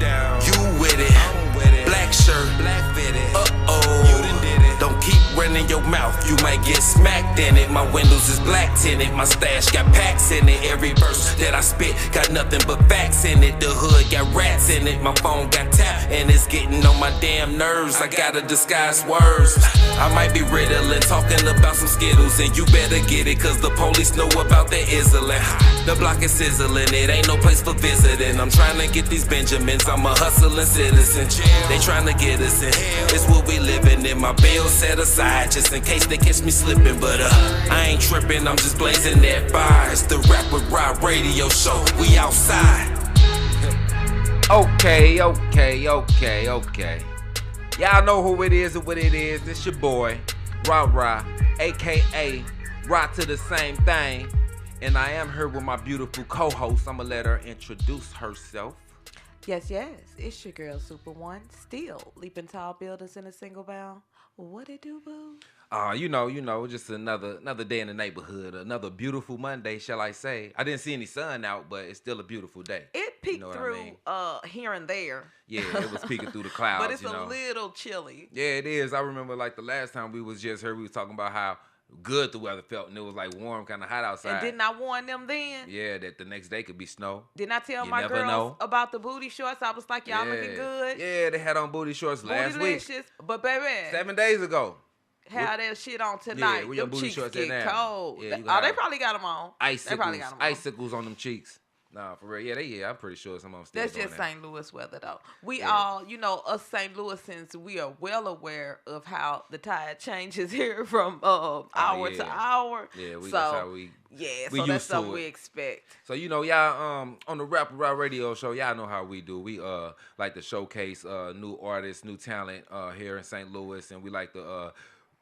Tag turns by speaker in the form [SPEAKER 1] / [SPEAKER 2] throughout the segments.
[SPEAKER 1] down.
[SPEAKER 2] You with it.
[SPEAKER 1] I'm with it.
[SPEAKER 2] Black shirt.
[SPEAKER 1] Black fitted.
[SPEAKER 2] Uh-oh.
[SPEAKER 1] You done did it.
[SPEAKER 2] Don't keep running your mouth, you might get smacked in it. My windows is black tinted, my stash got packs in it. Every verse that I spit got nothing but facts in it. The hood got rats in it, my phone got tapped, and it's getting on my damn nerves. I gotta disguise words. I might be riddling, talking about some Skittles, and you better get it, cause the police know about the Izzling. The block is sizzling, it ain't no place for visiting. I'm trying to get these Benjamins, I'm a hustling citizen. They trying to get us in, it's what we living in. My bills set aside just in case they catch me slipping, but I ain't tripping, I'm just blazing that fire. It's the Rap with Rob radio show, we outside. Okay. Y'all know who it is and what it is. This your boy, Ra, aka Rock to the Same Thing. And I am here with my beautiful co-host. I'ma let her introduce herself.
[SPEAKER 3] Yes, it's your girl Super1, still leaping tall buildings in a single bound. What it do, boo?
[SPEAKER 2] You know, just another day in the neighborhood, another beautiful Monday, shall I say. I didn't see any sun out, but it's still a beautiful day.
[SPEAKER 3] It peeked through
[SPEAKER 2] I mean?
[SPEAKER 3] here and there.
[SPEAKER 2] Yeah, it was peeking through the clouds.
[SPEAKER 3] But it's a little chilly.
[SPEAKER 2] Yeah, it is. I remember like the last time we was just here, we was talking about how good the weather felt, and it was like warm, kind of hot outside.
[SPEAKER 3] And didn't I warn them then?
[SPEAKER 2] Yeah, that the next day could be snow.
[SPEAKER 3] Didn't I tell
[SPEAKER 2] You
[SPEAKER 3] my
[SPEAKER 2] never
[SPEAKER 3] girls
[SPEAKER 2] know.
[SPEAKER 3] about the booty shorts? I was like, y'all looking good.
[SPEAKER 2] Yeah, they had on booty shorts last week.
[SPEAKER 3] Bootylicious. But baby,
[SPEAKER 2] 7 days ago.
[SPEAKER 3] have that shit on tonight.
[SPEAKER 2] Yeah, we on
[SPEAKER 3] them
[SPEAKER 2] booty
[SPEAKER 3] cheeks
[SPEAKER 2] shorts
[SPEAKER 3] get
[SPEAKER 2] in now.
[SPEAKER 3] cold.
[SPEAKER 2] Yeah, you
[SPEAKER 3] Oh, they
[SPEAKER 2] have
[SPEAKER 3] probably got them on. They probably got them on.
[SPEAKER 2] Icicles on them cheeks. Nah, for real. Yeah, I'm pretty sure some of them still
[SPEAKER 3] That's
[SPEAKER 2] doing
[SPEAKER 3] just
[SPEAKER 2] that.
[SPEAKER 3] St. Louis weather, though. We
[SPEAKER 2] Yeah.
[SPEAKER 3] all, us St. Louisans, we are well aware of how the tide changes here from hour to hour.
[SPEAKER 2] Yeah, that's
[SPEAKER 3] so,
[SPEAKER 2] how we
[SPEAKER 3] so that's
[SPEAKER 2] used to
[SPEAKER 3] something
[SPEAKER 2] it.
[SPEAKER 3] we expect.
[SPEAKER 2] So y'all on the Rap Rock Radio Show, y'all know how we do. We like to showcase new artists, new talent here in St. Louis, and we like to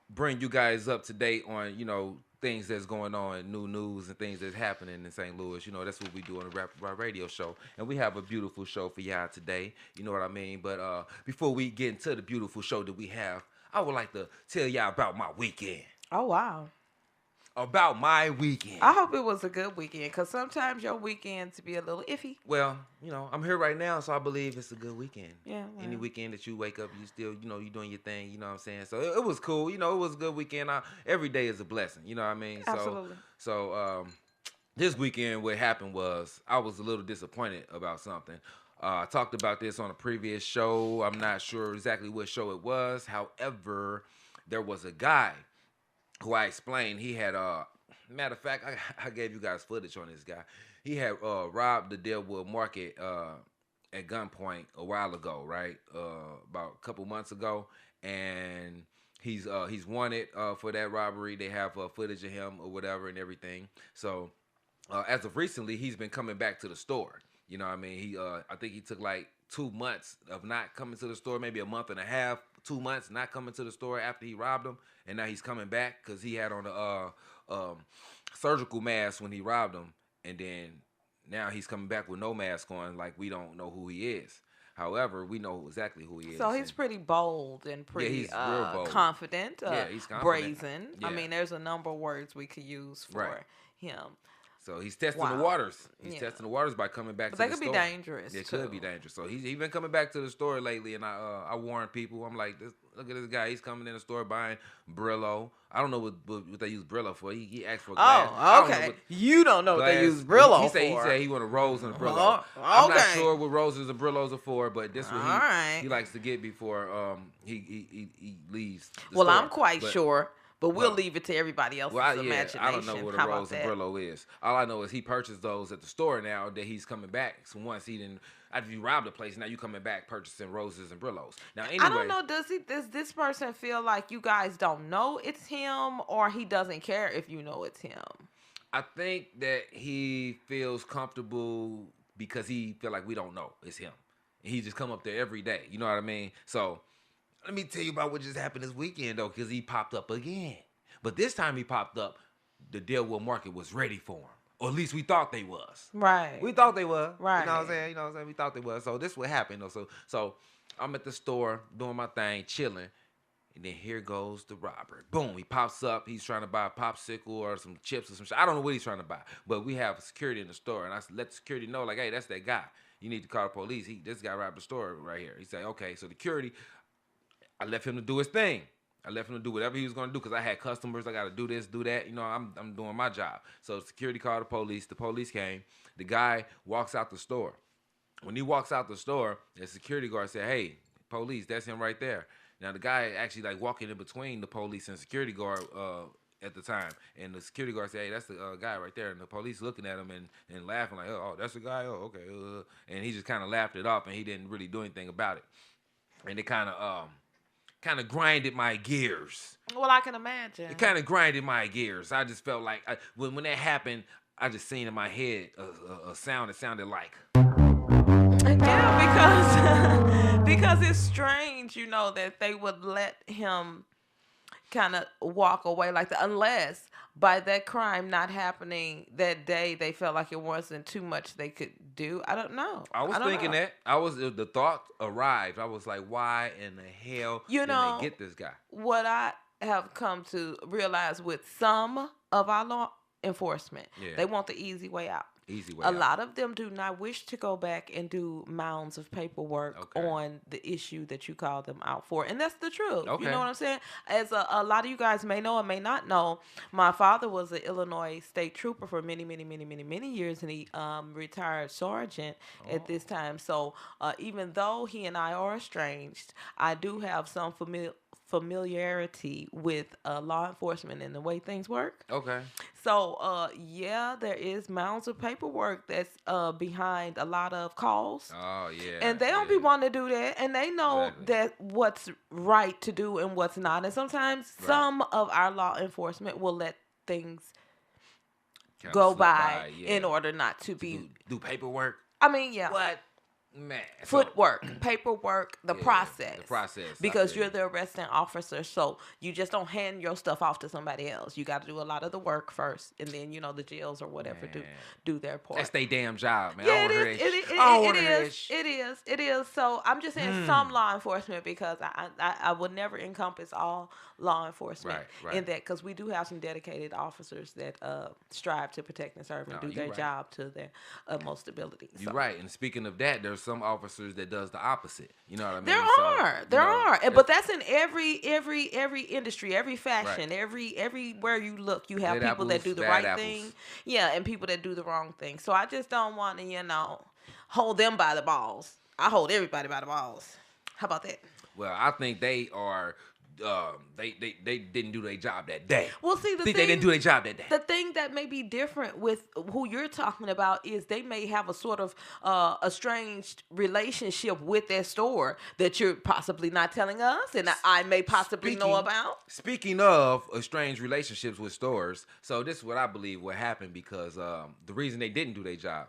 [SPEAKER 2] bring you guys up to date on things that's going on, new news and things that's happening in St. Louis. That's what we do on the Rap Rock Radio Show, and we have a beautiful show for y'all today. You know what I mean? But before we get into the beautiful show that we have, I would like to tell y'all about my weekend.
[SPEAKER 3] Oh, wow.
[SPEAKER 2] About my weekend.
[SPEAKER 3] I hope it was a good weekend, because sometimes your weekends be a little iffy.
[SPEAKER 2] Well, I'm here right now, so I believe it's a good weekend.
[SPEAKER 3] Yeah. Well.
[SPEAKER 2] Any weekend that you wake up, you still, you doing your thing, you know what I'm saying? So it was cool. It was a good weekend. Every day is a blessing, you know what I mean?
[SPEAKER 3] Absolutely.
[SPEAKER 2] So this weekend, what happened was I was a little disappointed about something. I talked about this on a previous show. I'm not sure exactly what show it was. However, there was a guy who I explained, he had, matter of fact, I gave you guys footage on this guy. He had robbed the Deadwood Market at gunpoint a while ago, right? About a couple months ago, and he's wanted for that robbery. They have footage of him or whatever and everything. So as of recently, he's been coming back to the store. You know what I mean? I think he took like 2 months of not coming to the store, maybe a month and a half, 2 months not coming to the store after he robbed him. And now he's coming back because he had on a surgical mask when he robbed him. And then now he's coming back with no mask on, like we don't know who he is. However, we know exactly who he is.
[SPEAKER 3] So he's pretty bold and pretty
[SPEAKER 2] he's real bold.
[SPEAKER 3] confident.
[SPEAKER 2] He's confident.
[SPEAKER 3] Brazen.
[SPEAKER 2] Yeah.
[SPEAKER 3] I mean, there's a number of words we could use for him.
[SPEAKER 2] So he's testing
[SPEAKER 3] Wow.
[SPEAKER 2] the waters. He's
[SPEAKER 3] Yeah.
[SPEAKER 2] testing the waters by coming back
[SPEAKER 3] But
[SPEAKER 2] to
[SPEAKER 3] they
[SPEAKER 2] the
[SPEAKER 3] could
[SPEAKER 2] store.
[SPEAKER 3] be dangerous,
[SPEAKER 2] It
[SPEAKER 3] too.
[SPEAKER 2] could be dangerous. So he's been coming back to the store lately, and I warn people. I'm like, look at this guy. He's coming in the store buying Brillo. I don't know what they use Brillo for. He asked for glass.
[SPEAKER 3] Oh, okay. You don't know what they use Brillo for.
[SPEAKER 2] He said he want a rose and a Brillo. I'm not sure what roses and Brillos are for, but this one he likes to get before he leaves the
[SPEAKER 3] Well,
[SPEAKER 2] store.
[SPEAKER 3] I'm quite sure. But we'll leave it to everybody else's imagination.
[SPEAKER 2] I don't know what a rose and Brillo is. All I know is he purchased those at the store now that he's coming back. So once after you robbed the place, now you coming back purchasing roses and Brillos. Now anyway,
[SPEAKER 3] I don't know. Does this person feel like you guys don't know it's him, or he doesn't care if you know it's him?
[SPEAKER 2] I think that he feels comfortable because he feel like we don't know it's him. He just come up there every day. You know what I mean? So let me tell you about what just happened this weekend, though, because he popped up again. But this time he popped up, the Deadwood Market was ready for him. Or at least we thought they was.
[SPEAKER 3] Right.
[SPEAKER 2] We thought they was.
[SPEAKER 3] Right.
[SPEAKER 2] You know what I'm saying? We thought they was. So this what happened, though. So I'm at the store doing my thing, chilling. And then here goes the robber. Boom, he pops up. He's trying to buy a popsicle or some chips or some shit. I don't know what he's trying to buy. But we have security in the store. And I let the security know, like, hey, that's that guy. you need to call the police. This guy robbed the store right here. He said, okay. So the security, I left him to do his thing. I left him to do whatever he was gonna do because I had customers. I got to do this, do that. You know, I'm doing my job. So security called the police. The police came. The guy walks out the store. When he walks out the store, the security guard said, "Hey, police, that's him right there." Now the guy actually like walking in between the police and security guard at the time, and the security guard said, "Hey, that's the guy right there." And the police looking at him and laughing like, "Oh, that's the guy. Oh, okay." And he just kind of laughed it off, and he didn't really do anything about it. And it kind of grinded my gears.
[SPEAKER 3] Well, I can imagine.
[SPEAKER 2] It kind of grinded my gears. I just felt like when that happened, I just seen in my head a sound that sounded like.
[SPEAKER 3] Yeah, because it's strange, you know, that they would let him kind of walk away like that, unless by that crime not happening that day, they felt like it wasn't too much they could do. I don't know.
[SPEAKER 2] I was thinking that. The thought arrived. I was like, why in the hell did they get this guy?
[SPEAKER 3] What I have come to realize with some of our law enforcement, they want the easy way out. A lot of them do not wish to go back and do mounds of paperwork on the issue that you call them out for. And that's the truth. You know what I'm saying? As a lot of you guys may know or may not know, my father was an Illinois state trooper for many, many, many, many, many years. And he retired sergeant at this time. So even though he and I are estranged, I do have some familiarity with law enforcement and the way things work. So, there is mounds of paperwork that's behind a lot of calls. And they don't be wanting to do that. And they know that what's right to do and what's not. And sometimes some of our law enforcement will let things go by in order not to be...
[SPEAKER 2] Do paperwork?
[SPEAKER 3] I mean,
[SPEAKER 2] What? Man,
[SPEAKER 3] footwork, paperwork, the process. Because you're the arresting officer, so you just don't hand your stuff off to somebody else. You got to do a lot of the work first, and then the jails or whatever do their part.
[SPEAKER 2] That's their damn job, man.
[SPEAKER 3] Yeah, it is. So I'm just saying some law enforcement, because I would never encompass all law enforcement in that, because we do have some dedicated officers that strive to protect and serve and do their job to their utmost ability. So.
[SPEAKER 2] You're right. And speaking of that, there's some officers that does the opposite. You know what I mean?
[SPEAKER 3] There are. But that's in every industry, every fashion, everywhere you look, you have people that do the right thing. Yeah, and people that do the wrong thing. So I just don't want to, hold them by the balls. I hold everybody by the balls. How about that?
[SPEAKER 2] Well, I think they are. They didn't do their job that day.
[SPEAKER 3] Well, see,
[SPEAKER 2] they didn't do their job that day.
[SPEAKER 3] The thing that may be different with who you're talking about is they may have a sort of estranged relationship with their store that you're possibly not telling us, and I may possibly know about.
[SPEAKER 2] Speaking of estranged relationships with stores, so this is what I believe what happened, because the reason they didn't do their job.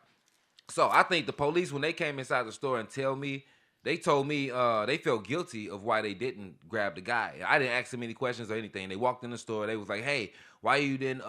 [SPEAKER 2] So I think the police, when they came inside the store and they told me they felt guilty of why they didn't grab the guy. I didn't ask them any questions or anything. They walked in the store. They was like, "Hey, why you didn't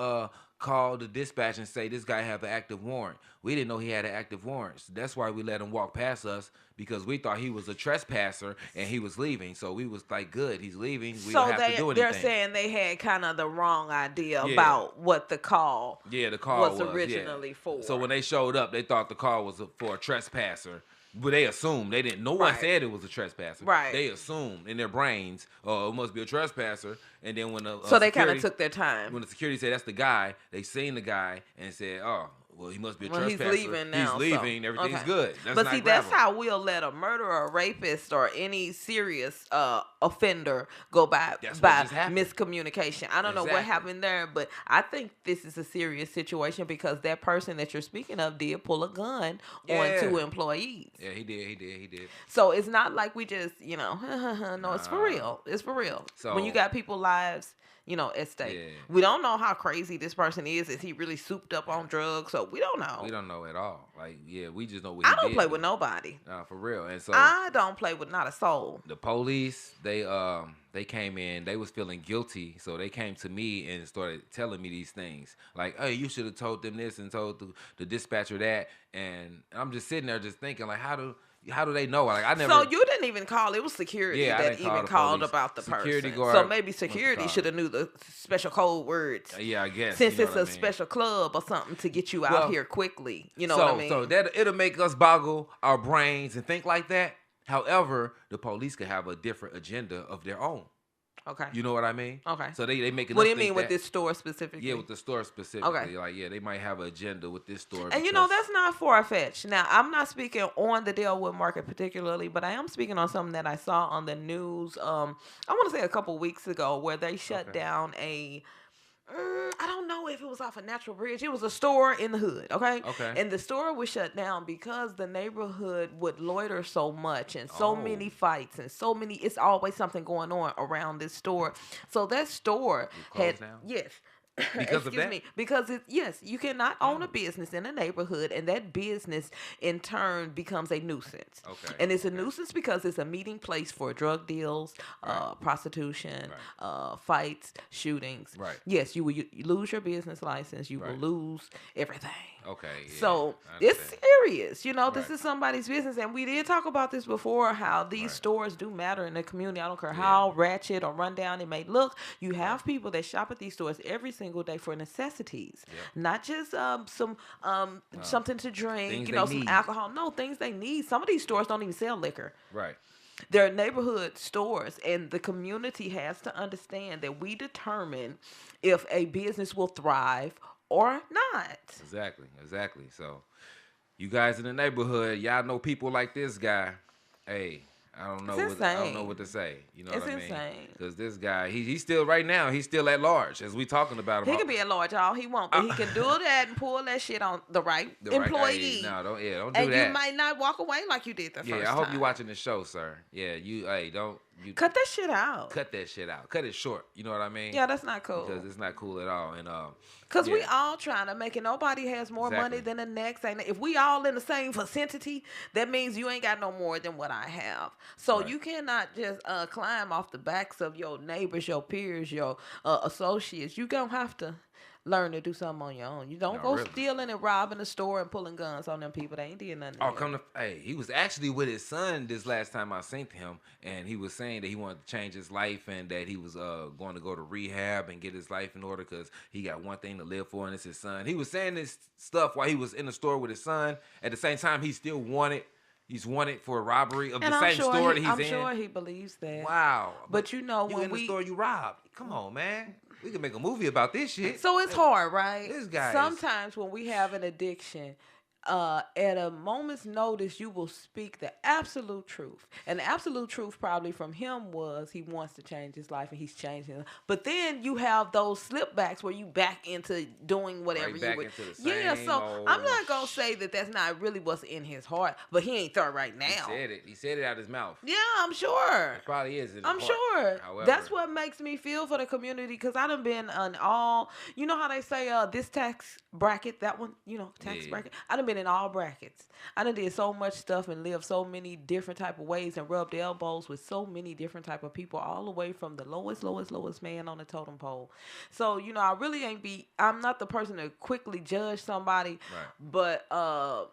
[SPEAKER 2] call the dispatch and say this guy have an active warrant?" We didn't know he had an active warrant. So that's why we let him walk past us, because we thought he was a trespasser and he was leaving. So we was like, good, he's leaving. We don't have to do anything.
[SPEAKER 3] They're saying they had kind of the wrong idea about what the call was originally for.
[SPEAKER 2] So when they showed up, they thought the call was for a trespasser. But they assumed. They didn't. No one said it was a trespasser. They assumed in their brains, oh, it must be a trespasser. And then when
[SPEAKER 3] they kind of took their time.
[SPEAKER 2] When the security said that's the guy, they seen the guy and said, oh, well, he must be a trespasser.
[SPEAKER 3] He's leaving now.
[SPEAKER 2] He's leaving. Everything's good.
[SPEAKER 3] But see, that's how we'll let a murderer, a rapist, or any serious offender go by miscommunication. I don't know what happened there, but I think this is a serious situation, because that person that you're speaking of did pull a gun on 2 employees.
[SPEAKER 2] Yeah, he did.
[SPEAKER 3] So it's not like we just, no, it's for real. It's for real. So when you got people's lives, at stake. Yeah. We don't know how crazy this person is. Is he really souped up on drugs? So we don't know.
[SPEAKER 2] We don't know at all. Like, we just know what he did.
[SPEAKER 3] I don't play with nobody.
[SPEAKER 2] For real. And so
[SPEAKER 3] I don't play with not a soul.
[SPEAKER 2] The police, they came in. They was feeling guilty, so they came to me and started telling me these things. Like, hey, you should have told them this and told the dispatcher that. And I'm just sitting there just thinking, like, how do How do they know? Like I never.
[SPEAKER 3] So you didn't even call. It was security that even called about the security person. Guard so maybe security should have knew the special code words.
[SPEAKER 2] Yeah, I guess.
[SPEAKER 3] Since it's a special club or something to get you out here quickly. You know what I mean?
[SPEAKER 2] So that it'll make us boggle our brains and think like that. However, the police could have a different agenda of their own.
[SPEAKER 3] Okay.
[SPEAKER 2] You know what I mean?
[SPEAKER 3] Okay.
[SPEAKER 2] So they make it.
[SPEAKER 3] What do you mean with this store specifically?
[SPEAKER 2] Yeah, with the store specifically. Okay. Like, yeah, they might have an agenda with this store.
[SPEAKER 3] And that's not far-fetched. Now, I'm not speaking on the Delwood market particularly, but I am speaking on something that I saw on the news, I want to say a couple weeks ago, where they shut down I don't know if it was off a Natural Bridge. It was a store in the hood, okay? And the store was shut down because the neighborhood would loiter so much and so many fights and so many, it's always something going on around this store. So that store had, down? Yes.
[SPEAKER 2] Because of that?
[SPEAKER 3] Because you cannot own a business in a neighborhood, and that business in turn becomes a nuisance. Okay. And it's a nuisance because it's a meeting place for drug deals, prostitution, fights, shootings.
[SPEAKER 2] Right.
[SPEAKER 3] Yes, you will lose your business license. You will lose everything.
[SPEAKER 2] Okay. Yeah,
[SPEAKER 3] so it's serious. This is somebody's business, and we did talk about this before. How these stores do matter in the community. I don't care how ratchet or rundown it may look. You have people that shop at these stores every single day for necessities, not just something to drink, some alcohol. No, things they need. Some of these stores don't even sell liquor.
[SPEAKER 2] Right.
[SPEAKER 3] They're neighborhood stores, and the community has to understand that we determine if a business will thrive or not.
[SPEAKER 2] Exactly. So, you guys in the neighborhood, y'all know people like this guy. Hey, I don't know what to say. You know what I mean? It's insane. Because this guy, he's still right now. He's still at large as we talking about him.
[SPEAKER 3] He can be at large all he wants, but he can do that and pull that shit on the right employee.
[SPEAKER 2] Hey, no, don't do that.
[SPEAKER 3] And you might not walk away like you did the first time.
[SPEAKER 2] Yeah, I hope you're watching the show, sir. Yeah, don't.
[SPEAKER 3] Cut that shit out.
[SPEAKER 2] Cut that shit out. Cut it short. You know what I mean?
[SPEAKER 3] Yeah, that's not cool.
[SPEAKER 2] Because it's not cool at all. And
[SPEAKER 3] because we all trying to make it. Nobody has more money than the next. And if we all in the same vicinity, that means you ain't got no more than what I have. So you cannot just climb off the backs of your neighbors, your peers, your associates. You gonna have to learn to do something on your own. You don't go stealing and robbing the store and pulling guns on them people. They ain't did nothing.
[SPEAKER 2] He was actually with his son this last time I seen him, and he was saying that he wanted to change his life and that he was going to go to rehab and get his life in order because he got one thing to live for, and it's his son. He was saying this stuff while he was in the store with his son. At the same time, he still wanted. He's wanted for a robbery of the same store that he's in.
[SPEAKER 3] I'm sure he believes that.
[SPEAKER 2] Wow.
[SPEAKER 3] But when
[SPEAKER 2] in the store you robbed. Come on, man. We can make a movie about this shit.
[SPEAKER 3] So it's hard, right?
[SPEAKER 2] This guy.
[SPEAKER 3] Sometimes when we have an addiction, at a moment's notice, you will speak the absolute truth. And the absolute truth probably from him was he wants to change his life and he's changing it. But then you have those slipbacks where you back into doing whatever you were. So I'm not going to say that that's not really what's in his heart, but he ain't there right now.
[SPEAKER 2] He said it out his mouth.
[SPEAKER 3] Yeah, I'm sure.
[SPEAKER 2] It probably is.
[SPEAKER 3] I'm sure. However, that's what makes me feel for the community because I done been on all, you know how they say this tax bracket, that one, tax bracket. I done been in all brackets. I done did so much stuff and lived so many different type of ways and rubbed elbows with so many different type of people all the way from the lowest man on the totem pole. So, I really I'm not the person to quickly judge somebody, but I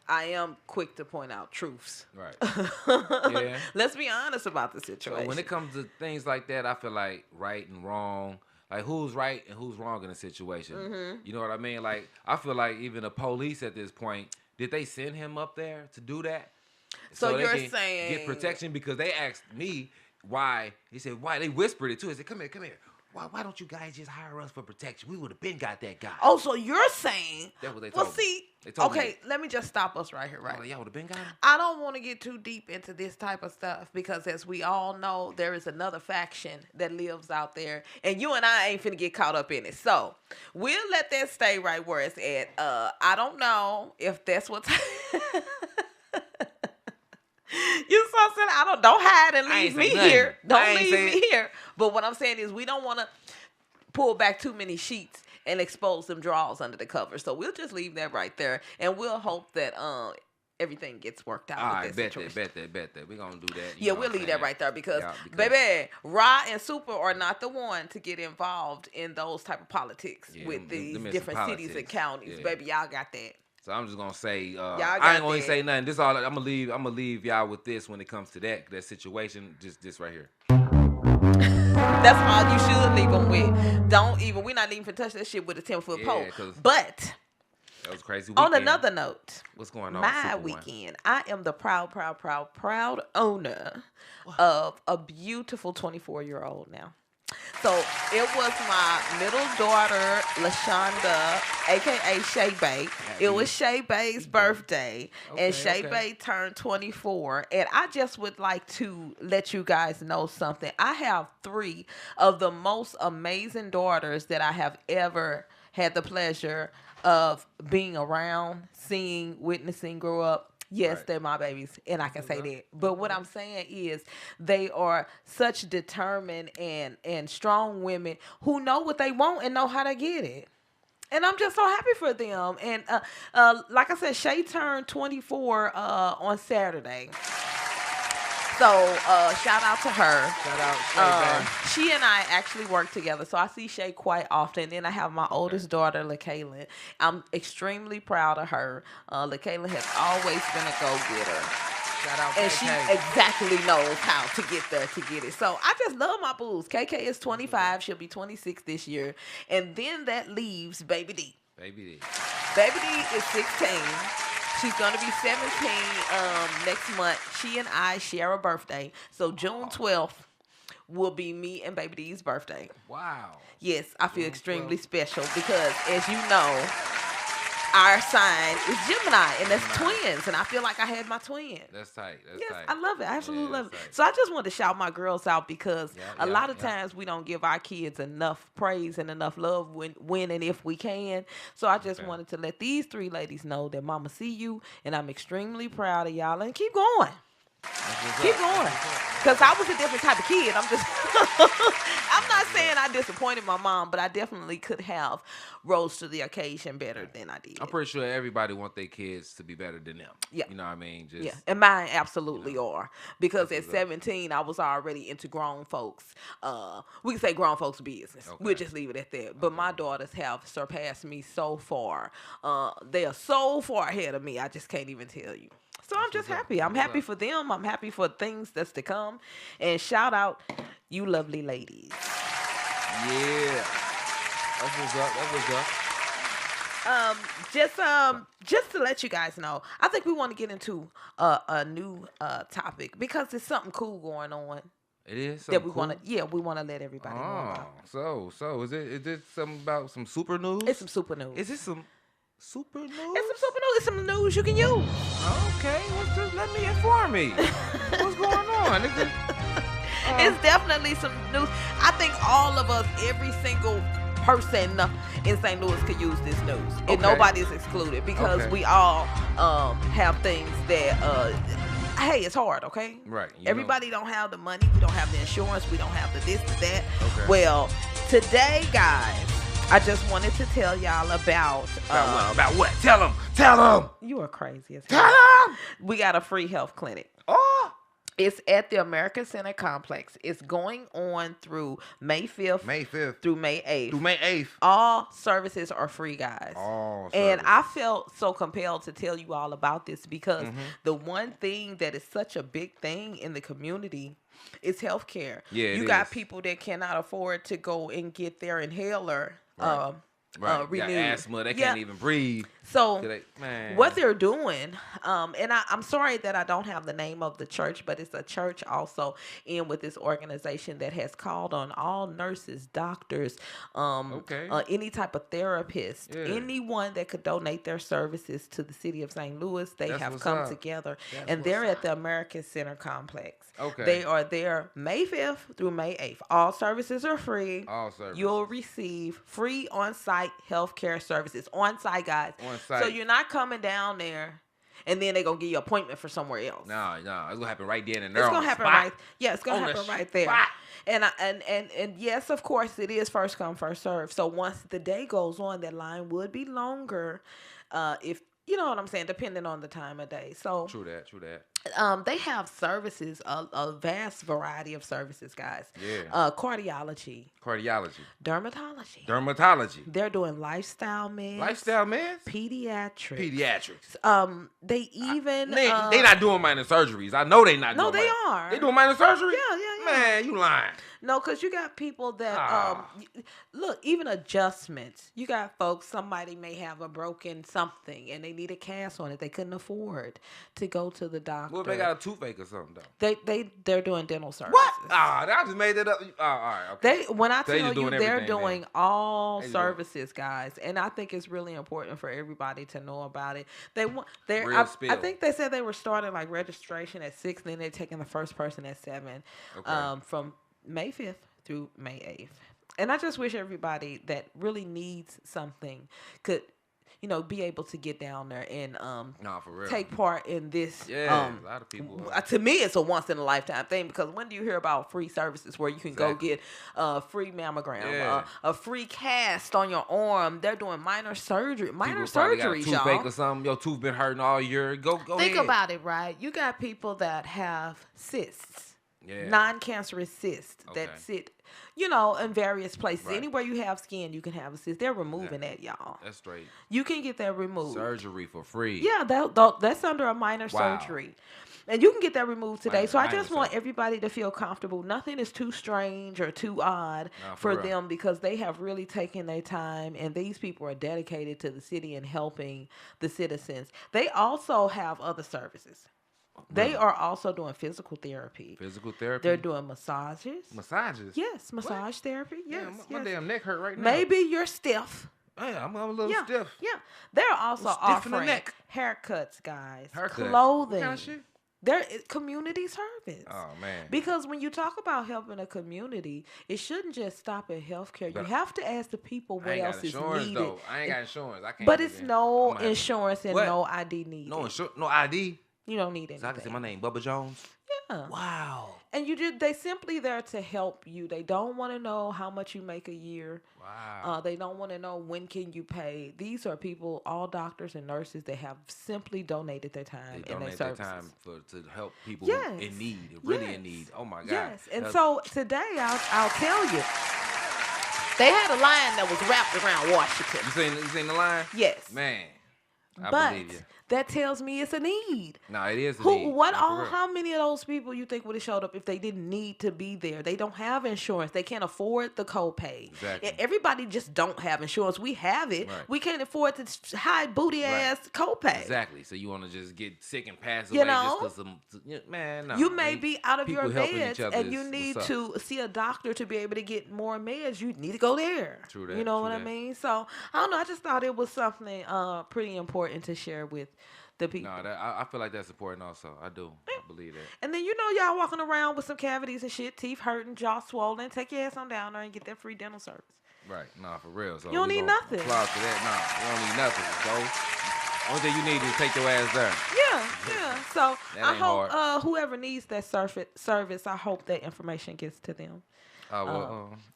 [SPEAKER 3] am quick to point out truths.
[SPEAKER 2] Right. Yeah.
[SPEAKER 3] Let's be honest about the situation.
[SPEAKER 2] So when it comes to things like that, I feel like right and wrong, like who's right and who's wrong in a situation. Mm-hmm. You know what I mean? Like I feel like even the police at this point, did they send him up there to do that?
[SPEAKER 3] So you're saying
[SPEAKER 2] get protection because they asked me why. He said why they whispered it too. He said come here. Why don't you guys just hire us for protection? We would have been got that guy.
[SPEAKER 3] Oh, so you're saying?
[SPEAKER 2] That's what they told me.
[SPEAKER 3] Okay, let me just stop us right here, right?
[SPEAKER 2] Oh, y'all would have been got him?
[SPEAKER 3] I don't want to get too deep into this type of stuff because as we all know, there is another faction that lives out there, and you and I ain't finna get caught up in it. So we'll let that stay right where it's at. I don't know if that's what's... You so silly. Don't hide and leave me here. Don't leave me here. But what I'm saying is we don't want to pull back too many sheets and expose them drawers under the cover. So we'll just leave that right there. And we'll hope that everything gets worked out.
[SPEAKER 2] All right, bet that. We're going to do that.
[SPEAKER 3] Yeah, we'll leave that right there because, baby, Ra and Super are not the one to get involved in those type of politics with these different cities and counties. Yeah. Baby, y'all got that.
[SPEAKER 2] So I'm just gonna say, I ain't gonna say nothing. This all I'm gonna leave y'all with this when it comes to that situation. Just this right here.
[SPEAKER 3] That's all you should leave them with. Don't even. We're not even gonna touch that shit with a 10-foot pole. But
[SPEAKER 2] that was crazy weekend.
[SPEAKER 3] On another note,
[SPEAKER 2] what's going on?
[SPEAKER 3] My weekend, I am the proud owner of a beautiful 24-year-old now. So it was my middle daughter, LaShonda, aka Shay Bay. It was Shay Bay's birthday, and Shay Bay turned 24. And I just would like to let you guys know something. I have 3 of the most amazing daughters that I have ever had the pleasure of being around, seeing, witnessing grow up. Yes, they're my babies, and I can say that. But what I'm saying is they are such determined and strong women who know what they want and know how to get it. And I'm just so happy for them. And like I said, Shay turned 24 on Saturday. So, shout out to her.
[SPEAKER 2] Shout out Shay.
[SPEAKER 3] She and I actually work together, so I see Shay quite often. Then I have my oldest daughter, LaKaylin. I'm extremely proud of her. LaKaylin has always been a go-getter.
[SPEAKER 2] Shout out
[SPEAKER 3] and KK. She exactly knows how to get there to get it. So I just love my booze. KK is 25. She'll be 26 this year. And then that leaves Baby D. Baby D is 16. She's going to be 17 next month. She and I share a birthday. So June 12th will be me and Baby D's birthday.
[SPEAKER 2] Wow.
[SPEAKER 3] Yes, I feel extremely special because, as you know, our sign is Gemini, and that's twins, and I feel like I had my twin.
[SPEAKER 2] That's tight.
[SPEAKER 3] Tight. I love it. I absolutely love it. Tight. So I just want to shout my girls out because a lot of times we don't give our kids enough praise and enough love when and if we can. So I just wanted to let these 3 ladies know that Mama see you, and I'm extremely proud of y'all, and keep going. Keep going. Because I was a different type of kid. I'm not saying I disappointed my mom, but I definitely could have rose to the occasion better than I did.
[SPEAKER 2] I'm pretty sure everybody wants their kids to be better than them.
[SPEAKER 3] Yeah.
[SPEAKER 2] You know what I mean?
[SPEAKER 3] Just, and mine absolutely are. Because at 17, I was already into grown folks. We can say grown folks business. We'll just leave it at that. But my daughters have surpassed me so far. They are so far ahead of me, I just can't even tell you. So I'm just happy. I'm happy for them. I'm happy for things that's to come. And shout out you lovely ladies.
[SPEAKER 2] Yeah. That was
[SPEAKER 3] up. Just to let you guys know, I think we want to get into a new topic because there's something cool going on.
[SPEAKER 2] It is
[SPEAKER 3] that we want to. Yeah, we want to let everybody know about.
[SPEAKER 2] So is it something about some super news?
[SPEAKER 3] It's some super news.
[SPEAKER 2] Is it some super news?
[SPEAKER 3] It's some super news. It's some news you can use.
[SPEAKER 2] Okay, let me inform me. What's going on?
[SPEAKER 3] It's definitely some news. I think all of us, every single person in St. Louis could use this news. And nobody's excluded because we all have things that, hey, it's hard, okay?
[SPEAKER 2] Right.
[SPEAKER 3] Everybody don't have the money. We don't have the insurance. We don't have the this, the that. Okay. Well, today, guys, I just wanted to tell y'all about
[SPEAKER 2] what? Tell them.
[SPEAKER 3] You are crazy as
[SPEAKER 2] hell. Tell them.
[SPEAKER 3] We got a free health clinic.
[SPEAKER 2] Oh.
[SPEAKER 3] It's at the American Center Complex. It's going on through May 5th through May 8th. All services are free, guys. And I felt so compelled to tell you all about this because the one thing that is such a big thing in the community is healthcare.
[SPEAKER 2] Yeah,
[SPEAKER 3] you got people that cannot afford to go and get their inhaler renewed.
[SPEAKER 2] Asthma, they can't even breathe.
[SPEAKER 3] So what they're doing, and I'm sorry that I don't have the name of the church, but it's a church also in with this organization that has called on all nurses, doctors, any type of therapist, anyone that could donate their services to the city of St. Louis. They have come together, and they're at the American Center Complex. They are there May 5th through May 8th. All services are free. You'll receive free on-site healthcare services. On-site, guys. So you're not coming down there and then they're going to give you an appointment for somewhere else.
[SPEAKER 2] No. It's going to happen right then and there.
[SPEAKER 3] It's going to happen right. Yeah, it's going to happen right there. And yes, of course, it is first come, first serve. So once the day goes on, that line would be longer if you know what I'm saying, depending on the time of day. So
[SPEAKER 2] true that.
[SPEAKER 3] They have services, a vast variety of services, guys.
[SPEAKER 2] Yeah.
[SPEAKER 3] Cardiology.
[SPEAKER 2] Dermatology.
[SPEAKER 3] They're doing lifestyle meds.
[SPEAKER 2] Pediatrics.
[SPEAKER 3] They even
[SPEAKER 2] they not doing minor surgeries. I know they not.
[SPEAKER 3] No, they are.
[SPEAKER 2] They doing minor surgery.
[SPEAKER 3] Yeah.
[SPEAKER 2] Man, you lying.
[SPEAKER 3] No, because you got people that look, even adjustments. You got folks. Somebody may have a broken something and they need a cast on it. They couldn't afford to go to the doctor.
[SPEAKER 2] Well, they got a toothache or something though.
[SPEAKER 3] They're doing dental services.
[SPEAKER 2] What? I just made that up. All right. Okay.
[SPEAKER 3] When I tell you, they're doing all services, guys, and I think it's really important for everybody to know about it. I think they said they were starting like registration at 6, then they're taking the first person at 7, from May 5th through May 8th. And I just wish everybody that really needs something could, be able to get down there and
[SPEAKER 2] for real.
[SPEAKER 3] take part in this.
[SPEAKER 2] Yeah, a lot of people.
[SPEAKER 3] To me, it's a once in a lifetime thing, because when do you hear about free services where you can go get a free mammogram, a free cast on your arm? They're doing minor surgery, surgeries, y'all.
[SPEAKER 2] Toothache or something. Your tooth been hurting all year. Go
[SPEAKER 3] Think
[SPEAKER 2] ahead.
[SPEAKER 3] about it, right? You got people that have cysts, non-cancerous cysts that sit, in various places. Right. Anywhere you have skin, you can have a cyst. They're removing that, y'all.
[SPEAKER 2] That's straight.
[SPEAKER 3] You can get that removed.
[SPEAKER 2] Surgery for free.
[SPEAKER 3] Yeah, that's under a minor surgery. And you can get that removed today. So I just want everybody to feel comfortable. Nothing is too strange or too odd for them, because they have really taken their time, and these people are dedicated to the city and helping the citizens. They also have other services. They are also doing physical therapy. They're doing massages. Yes, massage therapy. Yes,
[SPEAKER 2] my damn neck hurt right now.
[SPEAKER 3] Maybe you're stiff.
[SPEAKER 2] Yeah, I'm a little stiff.
[SPEAKER 3] Yeah. They're also offering haircuts, guys. Clothing.
[SPEAKER 2] What kind of shit?
[SPEAKER 3] They're community service.
[SPEAKER 2] Oh, man.
[SPEAKER 3] Because when you talk about helping a community, it shouldn't just stop at healthcare. You have to ask the people what else is needed.
[SPEAKER 2] Though. I ain't got insurance. I can't.
[SPEAKER 3] But it's no insurance and no ID needed.
[SPEAKER 2] No ID?
[SPEAKER 3] You don't need anything.
[SPEAKER 2] So I can say my name, Bubba Jones?
[SPEAKER 3] Yeah.
[SPEAKER 2] Wow.
[SPEAKER 3] And they simply there to help you. They don't want to know how much you make a year.
[SPEAKER 2] Wow.
[SPEAKER 3] They don't want to know when can you pay. These are people, all doctors and nurses, that have simply donated their time and their services.
[SPEAKER 2] To help people in need, really in need. Oh my God.
[SPEAKER 3] Yes. And so today I'll tell you, they had a line that was wrapped around Washington.
[SPEAKER 2] You seen the line?
[SPEAKER 3] Yes.
[SPEAKER 2] Man. I believe you.
[SPEAKER 3] That tells me it's a need.
[SPEAKER 2] No, it is a need.
[SPEAKER 3] How many of those people you think would have showed up if they didn't need to be there? They don't have insurance. They can't afford the copay.
[SPEAKER 2] Exactly.
[SPEAKER 3] Everybody just don't have insurance. We have it. Right. We can't afford the high booty ass copay.
[SPEAKER 2] Exactly. So you want to just get sick and pass away just because man, no.
[SPEAKER 3] You may be out of your meds and you need to see a doctor to be able to get more meds. You need to go there.
[SPEAKER 2] True that.
[SPEAKER 3] You know what I mean? So I don't know. I just thought it was something pretty important to share with the people.
[SPEAKER 2] No, I feel like that's important also. I do. I believe that.
[SPEAKER 3] And then y'all walking around with some cavities and shit, teeth hurting, jaw swollen. Take your ass on down there and get that free dental service.
[SPEAKER 2] Right. No, for real. So
[SPEAKER 3] you don't need nothing.
[SPEAKER 2] Applaud to that. No, you don't need nothing. So only thing you need is take your ass there.
[SPEAKER 3] Yeah. So I hope whoever needs that service, I hope that information gets to them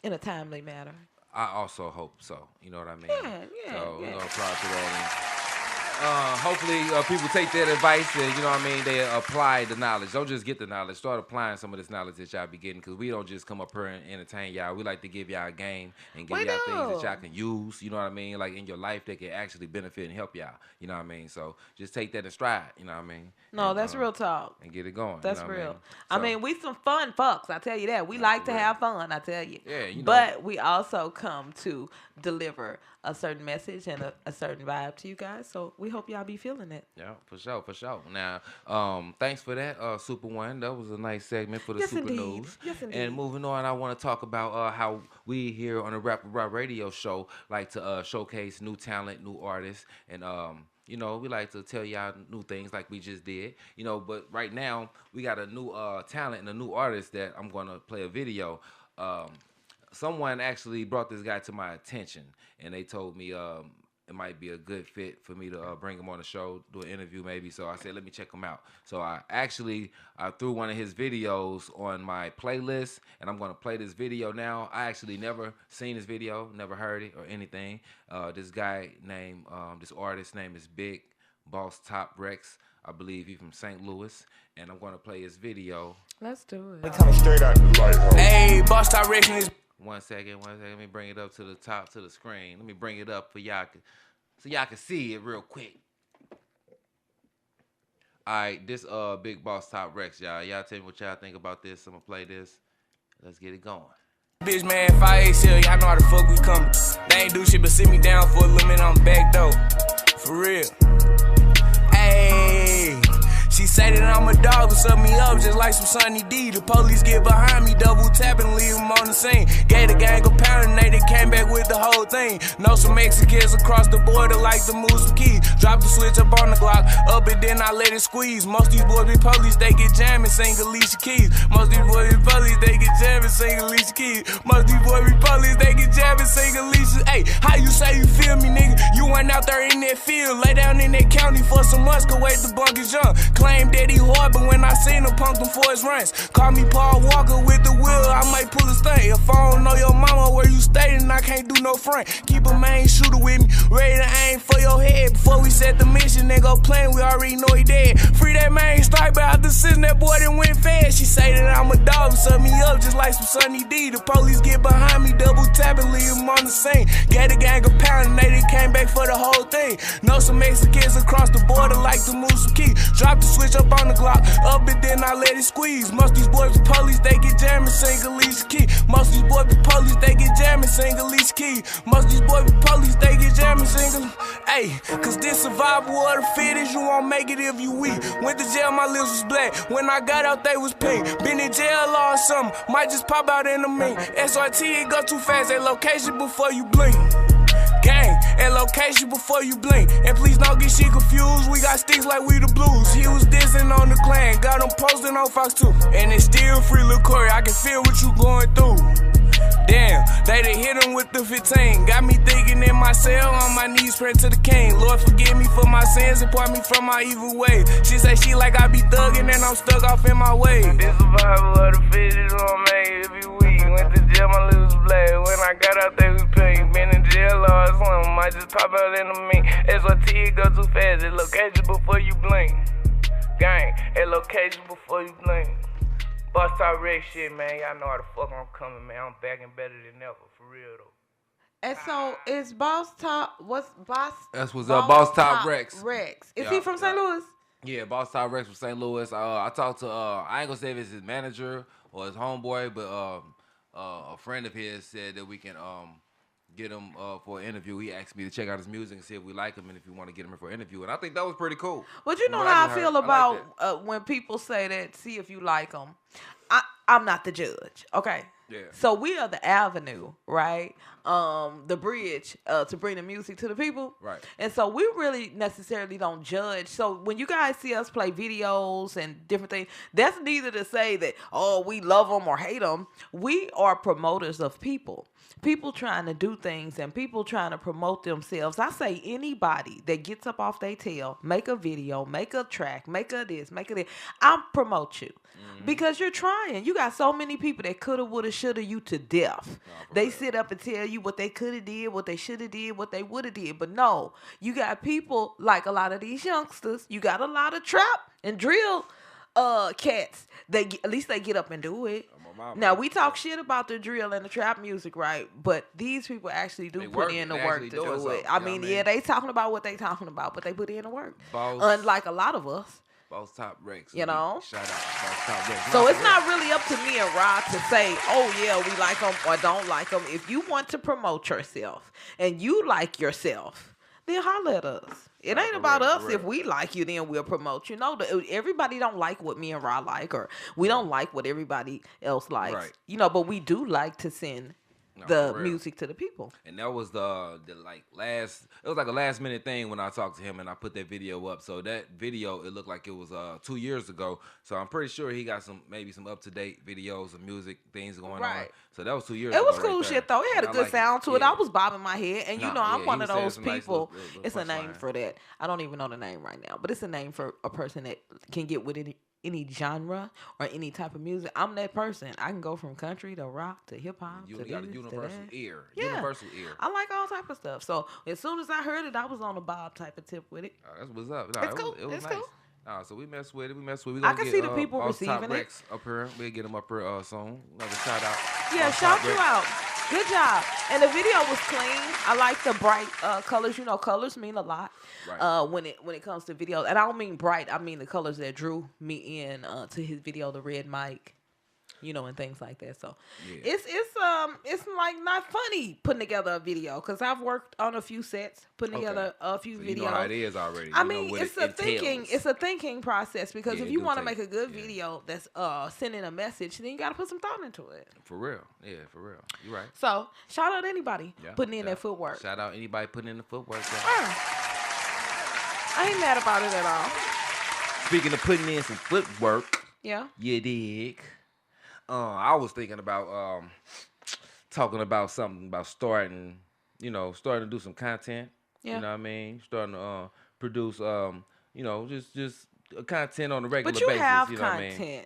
[SPEAKER 3] in a timely manner.
[SPEAKER 2] I also hope so. You know what I mean?
[SPEAKER 3] Yeah.
[SPEAKER 2] So we're gonna applaud to that. Hopefully people take that advice and, you know what I mean, they apply the knowledge. Don't just get the knowledge. Start applying some of this knowledge that y'all be getting, because we don't just come up here and entertain y'all. We like to give y'all a game and give y'all things that y'all can use, you know what I mean, like in your life that can actually benefit and help y'all, you know what I mean? So just take that in stride, you know what I mean?
[SPEAKER 3] No, that's real talk.
[SPEAKER 2] And get it going.
[SPEAKER 3] That's
[SPEAKER 2] you know
[SPEAKER 3] real.
[SPEAKER 2] I
[SPEAKER 3] mean, we some fun fucks, I tell you that. We like to have fun, I tell you.
[SPEAKER 2] Yeah, you know.
[SPEAKER 3] But we also come to deliver a certain message and a certain vibe to you guys. So we hope y'all be feeling it.
[SPEAKER 2] Yeah, for sure. Now, thanks for that, Super1. That was a nice segment for the Super News.
[SPEAKER 3] Yes, indeed.
[SPEAKER 2] And moving on, I want to talk about how we here on the Rap Radio Show like to showcase new talent, new artists, and you know, we like to tell y'all new things like we just did. You know, but right now we got a new talent and a new artist that I'm gonna play a video. Someone actually brought this guy to my attention, and they told me it might be a good fit for me to bring him on the show, do an interview maybe. So I said, let me check him out. So I threw one of his videos on my playlist, and I'm going to play this video now. I actually never seen this video, never heard it or anything. This guy named, this artist name is Big Boss Top Rex. I believe he's from St. Louis, and I'm going to play his video.
[SPEAKER 3] Let's do it.
[SPEAKER 1] We coming straight out the lighthouse. Hey, Boss Top Rex is.
[SPEAKER 2] One second. Let me bring it up to the top to the screen. Let me bring it up for y'all, so y'all can see it real quick. All right, this Big Boss Top Rex, y'all. Y'all tell me what y'all think about this. I'm gonna play this. Let's get it going.
[SPEAKER 1] Bitch, man, 5XL, y'all know how the fuck we coming. They ain't do shit but sit me down for a little minute on the back door. For real. Ayy. She say that I'm a dog, but suck me up just like some Sunny D. The police get behind me, double tapping, leave them on the scene. Gave the gang a pound and they came back with the whole thing. Know some Mexicans across the border like to move some keys. Drop the switch up on the Glock, up and then I let it squeeze. Most these boys be police, they get jammed and sing Alicia Keys. Most these boys be police, they get jammed and sing Alicia Keys. Most these boys be police, they get jammed and sing Alicia. Hey, how you say you feel me, nigga? You went out there in that field, lay down in that county for some months, go wait the bunkers young. Claim that he hard, but when I seen him, punked him for his rents. Call me Paul Walker with the wheel, I might pull his thing. If I don't know your mama where you stay, then I can't do no friend. Keep a main shooter with me, ready to aim for your head. Before we set the mission, they go playing, we already know he dead. Free that main strike, but out the decision, that boy done went fast. She say that I'm a dog, suck me up just like some Sunny D. The police get behind me, double tapping, leave him on the scene. Gave the gang a pound and they came back for the whole thing. Know some Mexicans across the border like to move some keys. Drop the switch up on the Glock, up and then I let it squeeze. Most these boys be police, they get jammed and sing Alicia Keys. Most these boys be police, they get jammed and sing Alicia Keys. Most these boys be police, they get jammed and sing. Hey, cause this survival of the fittest, you won't make it if you weak. Went to jail, my lips was black. When I got out, they was pink. Been in jail all summer, might just pop out in a minute. SRT, it go too fast, at location before you blink. Gang, at location before you blink. And please don't get shit confused, we got sticks like we the blues. He was dissing on the clan, got him posting on Fox 2. And it's still free, Lil Corey, I can feel what you going through. Damn, they done hit him with the 15. Got me thinking in my cell, on my knees praying to the king. Lord forgive me for my sins and part me from my evil ways. She say she like I be thugging and I'm stuck off in my way. This survival of the fittest, don't make it every week. Went to jail, my lips was black. When I got out, they was pink. Been in jail or something, might just pop out in a minute. SRT, go too fast, at location before you blink. Gang, at location before you blink. Boss Top Rex shit, man. Y'all know how the fuck I'm coming, man. I'm back and better than ever, for real though.
[SPEAKER 3] And so is Boss Top? What's Boss?
[SPEAKER 2] That's what's Boss Top Rex.
[SPEAKER 3] Is he from St. Louis?
[SPEAKER 2] Yeah, Boss Top Rex from St. Louis. I talked to I ain't gonna say if it's his manager or his homeboy, but a friend of his said that we can get him for an interview. He asked me to check out his music and see if we like him and if we want to get him in for an interview. And I think that was pretty cool.
[SPEAKER 3] But you know how I feel about when people say that, see if you like them. I'm not the judge, okay?
[SPEAKER 2] Yeah.
[SPEAKER 3] So we are the avenue, right? The bridge to bring the music to the people.
[SPEAKER 2] Right.
[SPEAKER 3] And so we really necessarily don't judge. So when you guys see us play videos and different things, that's neither to say that, oh, we love them or hate them. We are promoters of people. People trying to do things and people trying to promote themselves. I say anybody that gets up off their tail, make a video, make a track, make a this, make a this, I'll promote you. Because you're trying. You got so many people that coulda, woulda, shoulda you to death. They sit up and tell you what they coulda did, what they shoulda did, what they woulda did. But no, you got people like a lot of these youngsters. You got a lot of trap and drill cats. At least they get up and do it. Now we talk shit about the drill and the trap music, right? But these people actually do put in the work to do it. I mean, yeah, they talking about what they talking about, but they put in the work. Unlike a lot of us.
[SPEAKER 2] Boss Top Rex.
[SPEAKER 3] You know?
[SPEAKER 2] Shout out Boss Top Rex.
[SPEAKER 3] So it's not really up to me and Rod to say, oh, yeah, we like them or don't like them. If you want to promote yourself and you like yourself, then holler at us. It ain't about us. If we like you, then we'll promote you. No, everybody don't like what me and Rod like, or we don't like what everybody else likes.
[SPEAKER 2] Right.
[SPEAKER 3] You know, but we do like to send the music to the people.
[SPEAKER 2] And that was the it was like a last minute thing when I talked to him and I put that video up. So that video, it looked like it was 2 years ago. So I'm pretty sure he got maybe some up to date videos of music things going on. So that was 2 years ago.
[SPEAKER 3] It was cool shit though. It had a good sound to it. I was bobbing my head, and you know I'm one of those people. It's a name for that. I don't even know the name right now, but it's a name for a person that can get with any genre or any type of music. I'm that person. I can go from country to rock to hip hop.
[SPEAKER 2] You
[SPEAKER 3] to
[SPEAKER 2] got a
[SPEAKER 3] this,
[SPEAKER 2] universal ear.
[SPEAKER 3] Yeah.
[SPEAKER 2] Universal ear.
[SPEAKER 3] I like all type of stuff. So as soon as I heard it, I was on a Bob type of tip with it.
[SPEAKER 2] That's what's up.
[SPEAKER 3] It's cool.
[SPEAKER 2] It was
[SPEAKER 3] it's
[SPEAKER 2] nice.
[SPEAKER 3] cool.
[SPEAKER 2] So we mess with it.
[SPEAKER 3] I can see the people receiving
[SPEAKER 2] top Rex up here. We'll get them up here soon. Another shout out.
[SPEAKER 3] Yeah, shout you out. Good job. And the video was clean. I like the bright colors. You know, colors mean a lot when it comes to video. And I don't mean bright. I mean the colors that drew me in to his video, the red mic. You know, and things like that. So it's like not funny putting together a video because I've worked on a few sets, putting together a few videos.
[SPEAKER 2] You know how it is already.
[SPEAKER 3] I mean, it's a thinking process because if you want to make a good video that's sending a message, then you got to put some thought into it.
[SPEAKER 2] For real, yeah, for real. You're right.
[SPEAKER 3] So shout out anybody putting in that footwork.
[SPEAKER 2] Shout out anybody putting in the footwork.
[SPEAKER 3] I ain't mad about it at all.
[SPEAKER 2] Speaking of putting in some footwork, you dig. I was thinking about talking about something about starting to do some content. You know what I mean? Starting to produce, just content on a regular basis.
[SPEAKER 3] But you have
[SPEAKER 2] content.
[SPEAKER 3] What I mean?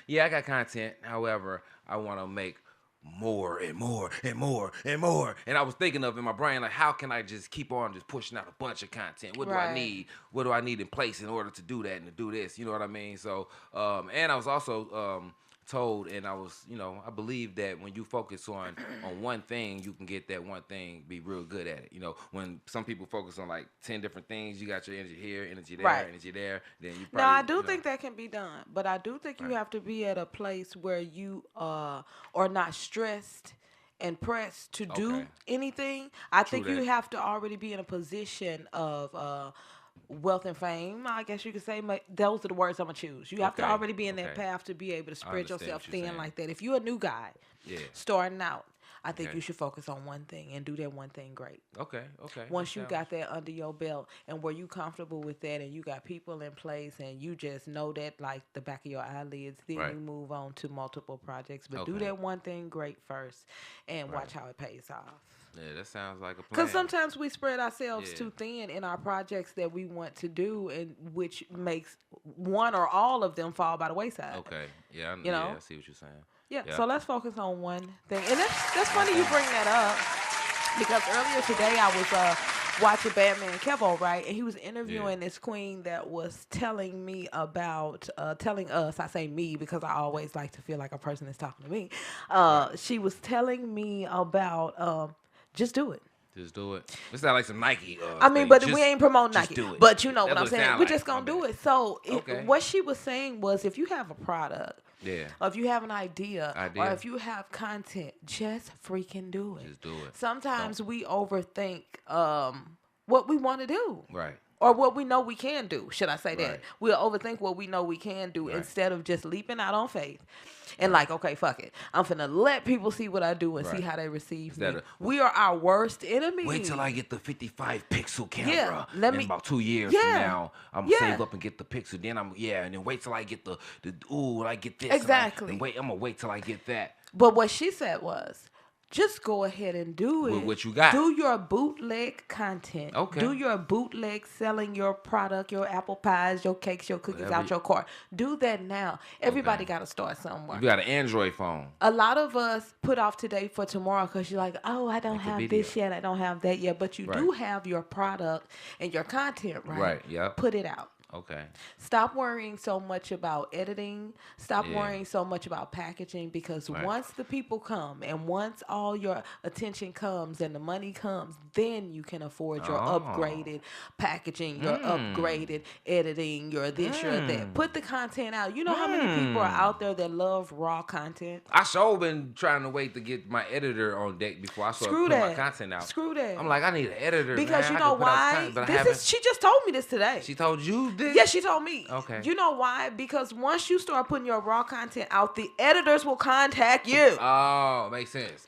[SPEAKER 2] Yeah, I got content. However, I want to make more and more and more and more. And I was thinking of in my brain, like, how can I just keep on just pushing out a bunch of content? What do I need? What do I need in place in order to do that and to do this? You know what I mean? So, and I was also told, and I was, I believe that when you focus on one thing, you can get that one thing, be real good at it. When some people focus on like 10 different things, you got your energy here, energy there, energy there, then you probably...
[SPEAKER 3] Now, I do think that can be done, but I do think you have to be at a place where you are not stressed and pressed to do anything. I think you have to already be in a position of... wealth and fame, I guess you could say. Those are the words I'm going to choose. You have to already be in that path to be able to spread yourself thin like that. If you're a new guy starting out, I think you should focus on one thing and do that one thing great.
[SPEAKER 2] Okay.
[SPEAKER 3] Once you got that under your belt and where you comfortable with that and you got people in place and you just know that like the back of your eyelids, then you move on to multiple projects. But do that one thing great first and watch how it pays off.
[SPEAKER 2] Yeah, that sounds like a plan.
[SPEAKER 3] Because sometimes we spread ourselves too thin in our projects that we want to do, and which makes one or all of them fall by the wayside.
[SPEAKER 2] Okay. Yeah, I see what you're saying.
[SPEAKER 3] Yeah, so let's focus on one thing. And that's funny you bring that up because earlier today I was watching Batman Kevo, right? And he was interviewing this queen that was telling me about, telling us, I say me because I always like to feel like a person is talking to me. She was telling me about... just do it.
[SPEAKER 2] Just do it. It's not like some Nike.
[SPEAKER 3] I mean, but we ain't promoting Nike.
[SPEAKER 2] Do it.
[SPEAKER 3] But you know what I'm saying. We're just going to do it. So what she was saying was if you have a product, or if you have an idea, or if you have content, just freaking do it.
[SPEAKER 2] Just do it.
[SPEAKER 3] Sometimes we overthink what we want to do.
[SPEAKER 2] Right.
[SPEAKER 3] Or what we know we can do, should I say that? We'll overthink what we know we can do instead of just leaping out on faith. And like, okay, fuck it. I'm finna let people see what I do and see how they receive me. We are our worst enemy.
[SPEAKER 2] Wait till I get the 55 pixel camera in about 2 years from now. I'm gonna save up and get the pixel. Then and then wait till I get I get this.
[SPEAKER 3] Exactly.
[SPEAKER 2] And I'm gonna wait till I get that.
[SPEAKER 3] But what she said was, just go ahead and do it.
[SPEAKER 2] With what you got.
[SPEAKER 3] Do your bootleg content.
[SPEAKER 2] Okay.
[SPEAKER 3] Do your bootleg selling your product, your apple pies, your cakes, your cookies out your cart. Do that now. Everybody got to start somewhere.
[SPEAKER 2] You got an Android phone.
[SPEAKER 3] A lot of us put off today for tomorrow because you're like, oh, I don't have this yet. I don't have that yet. But you do have your product and your content, right?
[SPEAKER 2] Right, yeah.
[SPEAKER 3] Put it out.
[SPEAKER 2] Okay.
[SPEAKER 3] Stop worrying so much about editing. Stop worrying so much about packaging because once the people come and once all your attention comes and the money comes, then you can afford your upgraded packaging, your upgraded editing, your this, your that. Put the content out. You know how many people are out there that love raw content?
[SPEAKER 2] I sure been trying to wait to get my editor on deck before I start putting my content out.
[SPEAKER 3] Screw that.
[SPEAKER 2] I'm like, I need an editor,
[SPEAKER 3] because
[SPEAKER 2] man.
[SPEAKER 3] You know why? She just told me this today.
[SPEAKER 2] She told you?
[SPEAKER 3] Yeah, she told me.
[SPEAKER 2] Okay.
[SPEAKER 3] You know why? Because once you start putting your raw content out, the editors will contact you.
[SPEAKER 2] Oh, makes sense.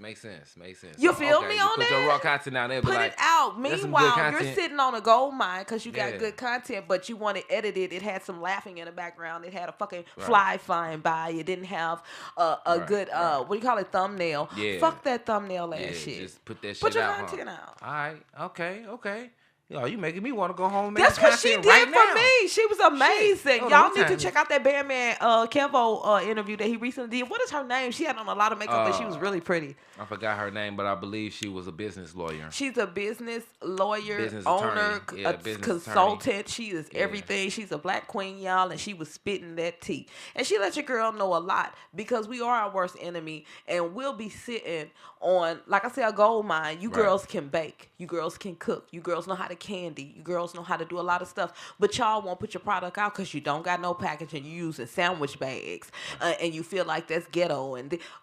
[SPEAKER 3] You feel me on that?
[SPEAKER 2] Put your raw content out there.
[SPEAKER 3] Put it out. Meanwhile, you're sitting on a gold mine because you got good content, but you want it edited. It had some laughing in the background. It had a fucking fly flying by. It didn't have a good, what do you call it, thumbnail. Yeah. Fuck that thumbnail ass shit.
[SPEAKER 2] Just put that shit out.
[SPEAKER 3] Put your content out.
[SPEAKER 2] All right. Okay. Yo, you making me want to go home and make
[SPEAKER 3] That's what she did
[SPEAKER 2] right
[SPEAKER 3] for
[SPEAKER 2] now.
[SPEAKER 3] me. She was amazing.
[SPEAKER 2] Shit.
[SPEAKER 3] Y'all need to check out that Bandman Kevo interview that he recently did. What is her name? She had on a lot of makeup, but she was really pretty.
[SPEAKER 2] I forgot her name, but I believe she was a business lawyer.
[SPEAKER 3] She's a business lawyer,
[SPEAKER 2] business
[SPEAKER 3] owner,
[SPEAKER 2] attorney. Yeah, business
[SPEAKER 3] consultant.
[SPEAKER 2] attorney.
[SPEAKER 3] She is everything. She's a black queen, y'all, and she was spitting that tea. And she let your girl know a lot because we are our worst enemy, and we'll be sitting on, like I said, a gold mine. You girls can bake. You girls can cook. You girls know how to candy. You girls know how to do a lot of stuff. But y'all won't put your product out because you don't got no packaging. You using sandwich bags. And you feel like that's ghetto.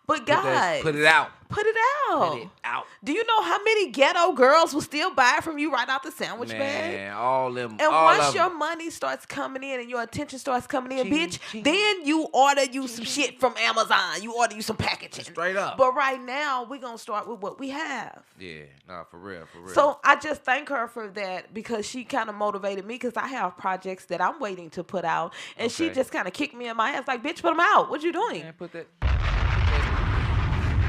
[SPEAKER 3] But guys,
[SPEAKER 2] put it out.
[SPEAKER 3] Put it out.
[SPEAKER 2] Put it out.
[SPEAKER 3] Do you know how many ghetto girls will still buy from you right out the sandwich bag?
[SPEAKER 2] Man, all them.
[SPEAKER 3] And
[SPEAKER 2] all
[SPEAKER 3] once
[SPEAKER 2] of
[SPEAKER 3] your
[SPEAKER 2] them.
[SPEAKER 3] money starts coming in and your attention starts coming in,
[SPEAKER 2] Ching,
[SPEAKER 3] bitch,
[SPEAKER 2] ching.
[SPEAKER 3] then you order you some shit from Amazon. You order you some packaging.
[SPEAKER 2] Straight up.
[SPEAKER 3] But right now, we're going to start with what we have.
[SPEAKER 2] Yeah, nah, for real.
[SPEAKER 3] So I just thank her for that because she kind of motivated me because I have projects that I'm waiting to put out. And she just kind of kicked me in my ass like, bitch, put them out. What you doing?
[SPEAKER 2] Man, put that.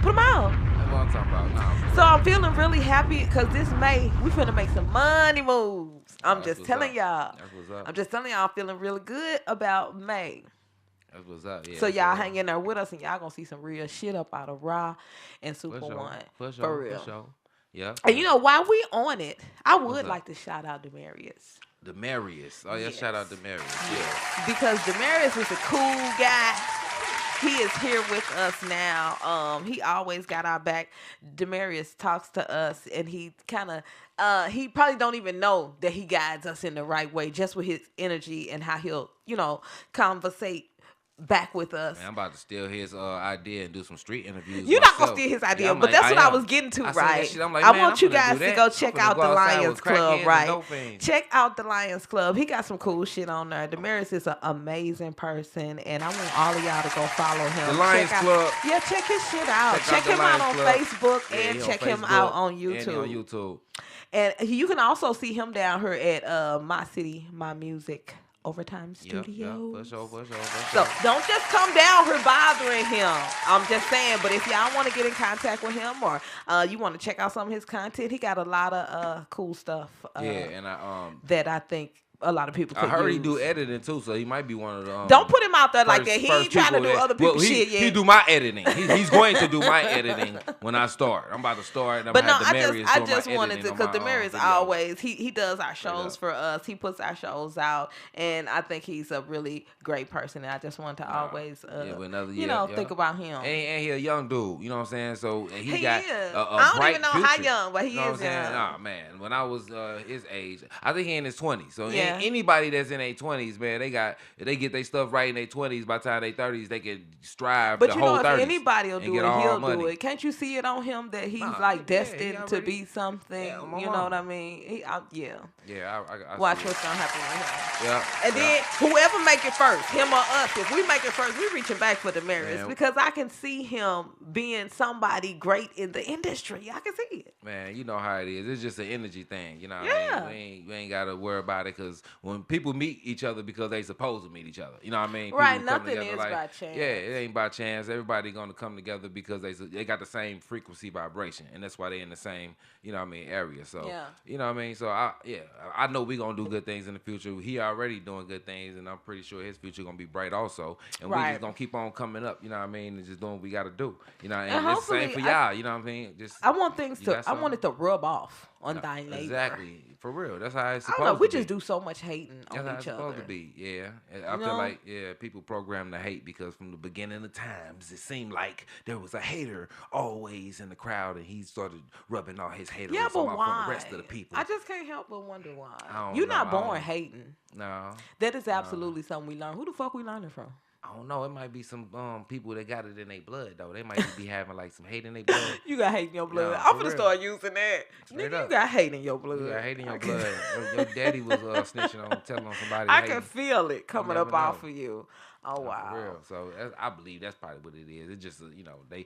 [SPEAKER 3] Put them out.
[SPEAKER 2] That's what I'm talking about. Nah,
[SPEAKER 3] So I'm feeling really happy because this May, we finna make some money moves. I'm just telling y'all.
[SPEAKER 2] That's what's up.
[SPEAKER 3] I'm just telling y'all I'm feeling really good about May.
[SPEAKER 2] That's what's up. Yeah,
[SPEAKER 3] So y'all hang in there with us and y'all gonna see some real shit up out of Raw and Super1. For real.
[SPEAKER 2] For sure. Yeah.
[SPEAKER 3] And you know, while we on it, I would like to shout out Demarius.
[SPEAKER 2] Demarius. Oh, yeah,
[SPEAKER 3] Yes.
[SPEAKER 2] shout out Demarius. Yeah.
[SPEAKER 3] Because Demarius is a cool guy. He is here with us now. He always got our back. Demarius talks to us, and he kind of, he probably don't even know that he guides us in the right way, just with his energy and how he'll, conversate back with us.
[SPEAKER 2] Man, I'm about to steal his idea and do some street interviews.
[SPEAKER 3] You're not gonna steal his idea,
[SPEAKER 2] Yeah,
[SPEAKER 3] but
[SPEAKER 2] like,
[SPEAKER 3] that's what I was getting to, right? I want you guys to go check out the Lions Club, right? Check out the Lions Club. He got some cool shit on there. Demarius is an amazing person, and I want all of y'all to go follow him.
[SPEAKER 2] The Lions Club.
[SPEAKER 3] Yeah, check his shit out. Check him out on Facebook and check him out on YouTube. And you can also see him down here at My City, My Music. Overtime Studios.
[SPEAKER 2] Yeah, for sure.
[SPEAKER 3] So don't just come down here bothering him. I'm just saying, but if y'all want to get in contact with him or you want to check out some of his content, he got a lot of cool stuff.
[SPEAKER 2] And
[SPEAKER 3] that I think a lot of people could
[SPEAKER 2] I heard
[SPEAKER 3] use.
[SPEAKER 2] he do editing too, so he might be one of the.
[SPEAKER 3] Don't put him out there like that. He ain't trying to do other people's shit yet.
[SPEAKER 2] He do my editing. He's going to do my editing when I start. I'm about to start. And
[SPEAKER 3] but no,
[SPEAKER 2] I
[SPEAKER 3] just wanted to, because Demarius always he does our shows for us. He puts our shows out, and I think he's a really great person. And I just want to always think about him.
[SPEAKER 2] And he a young dude. You know what I'm saying? So he got
[SPEAKER 3] is.
[SPEAKER 2] a
[SPEAKER 3] I don't
[SPEAKER 2] bright
[SPEAKER 3] even know
[SPEAKER 2] future.
[SPEAKER 3] how young, but he
[SPEAKER 2] you know
[SPEAKER 3] is
[SPEAKER 2] what I'm saying?
[SPEAKER 3] young.
[SPEAKER 2] Nah, man. When I was his age, I think he in his 20s. So
[SPEAKER 3] Yeah.
[SPEAKER 2] anybody that's in their 20s, man, if they get their stuff right in their 20s, by the time they 30s, they can strive
[SPEAKER 3] But
[SPEAKER 2] the
[SPEAKER 3] you
[SPEAKER 2] whole
[SPEAKER 3] know,
[SPEAKER 2] 30s.
[SPEAKER 3] if anybody will do it, he'll do
[SPEAKER 2] money.
[SPEAKER 3] it. Can't you see it on him that he's destined to be something?
[SPEAKER 2] Yeah,
[SPEAKER 3] you know what I mean?
[SPEAKER 2] Yeah, I
[SPEAKER 3] Watch
[SPEAKER 2] see
[SPEAKER 3] what's gonna happen with him.
[SPEAKER 2] Yeah.
[SPEAKER 3] And then whoever make it first, him or us, if we make it first, we reaching back for Demarius because I can see him being somebody great in the industry. I can see it.
[SPEAKER 2] Man, you know how it is. It's just an energy thing. You know what
[SPEAKER 3] Yeah.
[SPEAKER 2] I mean? We ain't got to worry about it because when people meet each other because they supposed to meet each other. You know what I mean?
[SPEAKER 3] Right,
[SPEAKER 2] People come
[SPEAKER 3] nothing
[SPEAKER 2] together
[SPEAKER 3] is by chance.
[SPEAKER 2] Yeah, it ain't by chance. Everybody going to come together because they got the same frequency vibration. And that's why they in the same, area. So, you know what I mean? So, I know we going to do good things in the future. He already doing good things, and I'm pretty sure his future going to be bright also. And we just going to keep on coming up, you know what I mean? And just doing what we got to do. You know, and it's the same for y'all, you know what I mean?
[SPEAKER 3] I want it to rub off on thy neighbor.
[SPEAKER 2] Exactly. For real. That's how it's supposed
[SPEAKER 3] I don't know,
[SPEAKER 2] to
[SPEAKER 3] we
[SPEAKER 2] be.
[SPEAKER 3] just do so much hating on each other.
[SPEAKER 2] That's how it's supposed to be, yeah. I feel like, people program to hate because from the beginning of times, it seemed like there was a hater always in the crowd, and he started rubbing all his haters off on the rest of the people.
[SPEAKER 3] I just can't help but wonder why.
[SPEAKER 2] You're
[SPEAKER 3] not born hating.
[SPEAKER 2] No.
[SPEAKER 3] That is absolutely something we learn. Who the fuck we learning from?
[SPEAKER 2] I don't know. It might be some people that got it in their blood, though. They might be having, like, some hate in their blood.
[SPEAKER 3] You got hate in your blood.
[SPEAKER 2] Nah,
[SPEAKER 3] I'm going to start using that. Nigga, you got hate in your blood.
[SPEAKER 2] You got hate in your blood. Your daddy was snitching on, telling on somebody.
[SPEAKER 3] I can feel it coming up off of you. Oh wow.
[SPEAKER 2] For real. So I believe that's probably what it is. It's just they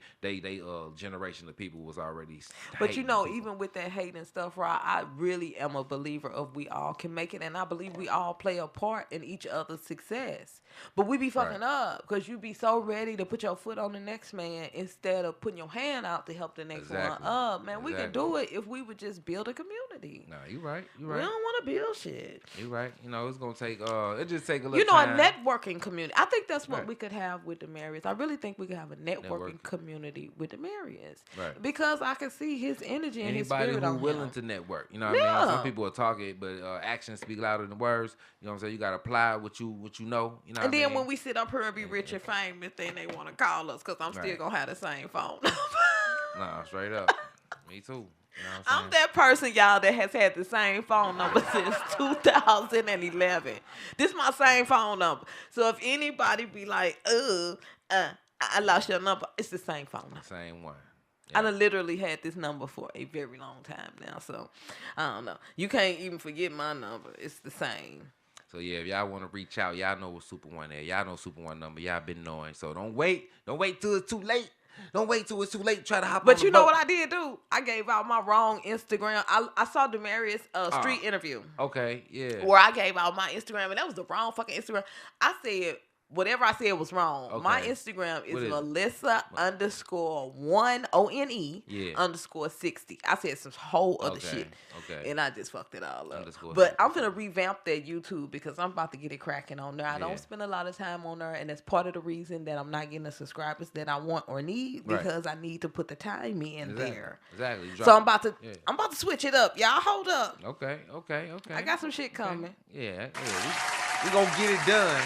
[SPEAKER 2] generation of people was already.
[SPEAKER 3] But even with that hate and stuff, right? I really am a believer of we all can make it, and I believe we all play a part in each other's success. But we be fucking up because you be so ready to put your foot on the next man instead of putting your hand out to help the next one up. Man, we can do it if we would just build a community.
[SPEAKER 2] No, you right. You right.
[SPEAKER 3] We don't want to build shit.
[SPEAKER 2] You right. It's gonna take. It just take a little. Time.
[SPEAKER 3] A networking community. I think that's what we could have with the Marius. I really think we could have a networking community with the Marius.
[SPEAKER 2] Right.
[SPEAKER 3] Because I can see his energy and his spirit on him.
[SPEAKER 2] Anybody who's willing to network. You know what I mean? Some people are talking, but actions speak louder than words. You know what I'm saying? You gotta apply what you know. You know.
[SPEAKER 3] And then when we sit up here and be rich and famous, then they want to call us because I'm still gonna have the same phone number.
[SPEAKER 2] Nah, straight up. Me too. You know
[SPEAKER 3] I'm that person, y'all, that has had the same phone number since 2011. This is my same phone number. So if anybody be like, I lost your number, it's the same phone number.
[SPEAKER 2] Same one. Yeah.
[SPEAKER 3] I done literally had this number for a very long time now. So, I don't know. You can't even forget my number. It's the same.
[SPEAKER 2] So, yeah, if y'all want to reach out, y'all know what Super1 is. Y'all know Super1 number. Y'all been knowing. So, don't wait. Don't wait till it's too late. Don't wait till it's too late to try to hop on the boat.
[SPEAKER 3] But you know what I did do? I gave out my wrong Instagram. I saw Demarius street interview.
[SPEAKER 2] Okay, yeah.
[SPEAKER 3] Where I gave out my Instagram, and that was the wrong fucking Instagram. I said whatever I said was wrong. Okay. My Instagram is Melissa _1 ONE _60. I said some whole other shit. Okay. And I just fucked it all up. But I'm gonna revamp that YouTube because I'm about to get it cracking on there. I don't spend a lot of time on there, and that's part of the reason that I'm not getting the subscribers that I want or need because I need to put the time in there.
[SPEAKER 2] Exactly.
[SPEAKER 3] So I'm about to switch it up. Y'all hold up.
[SPEAKER 2] Okay.
[SPEAKER 3] I got some shit coming.
[SPEAKER 2] Yeah. We gonna get it done.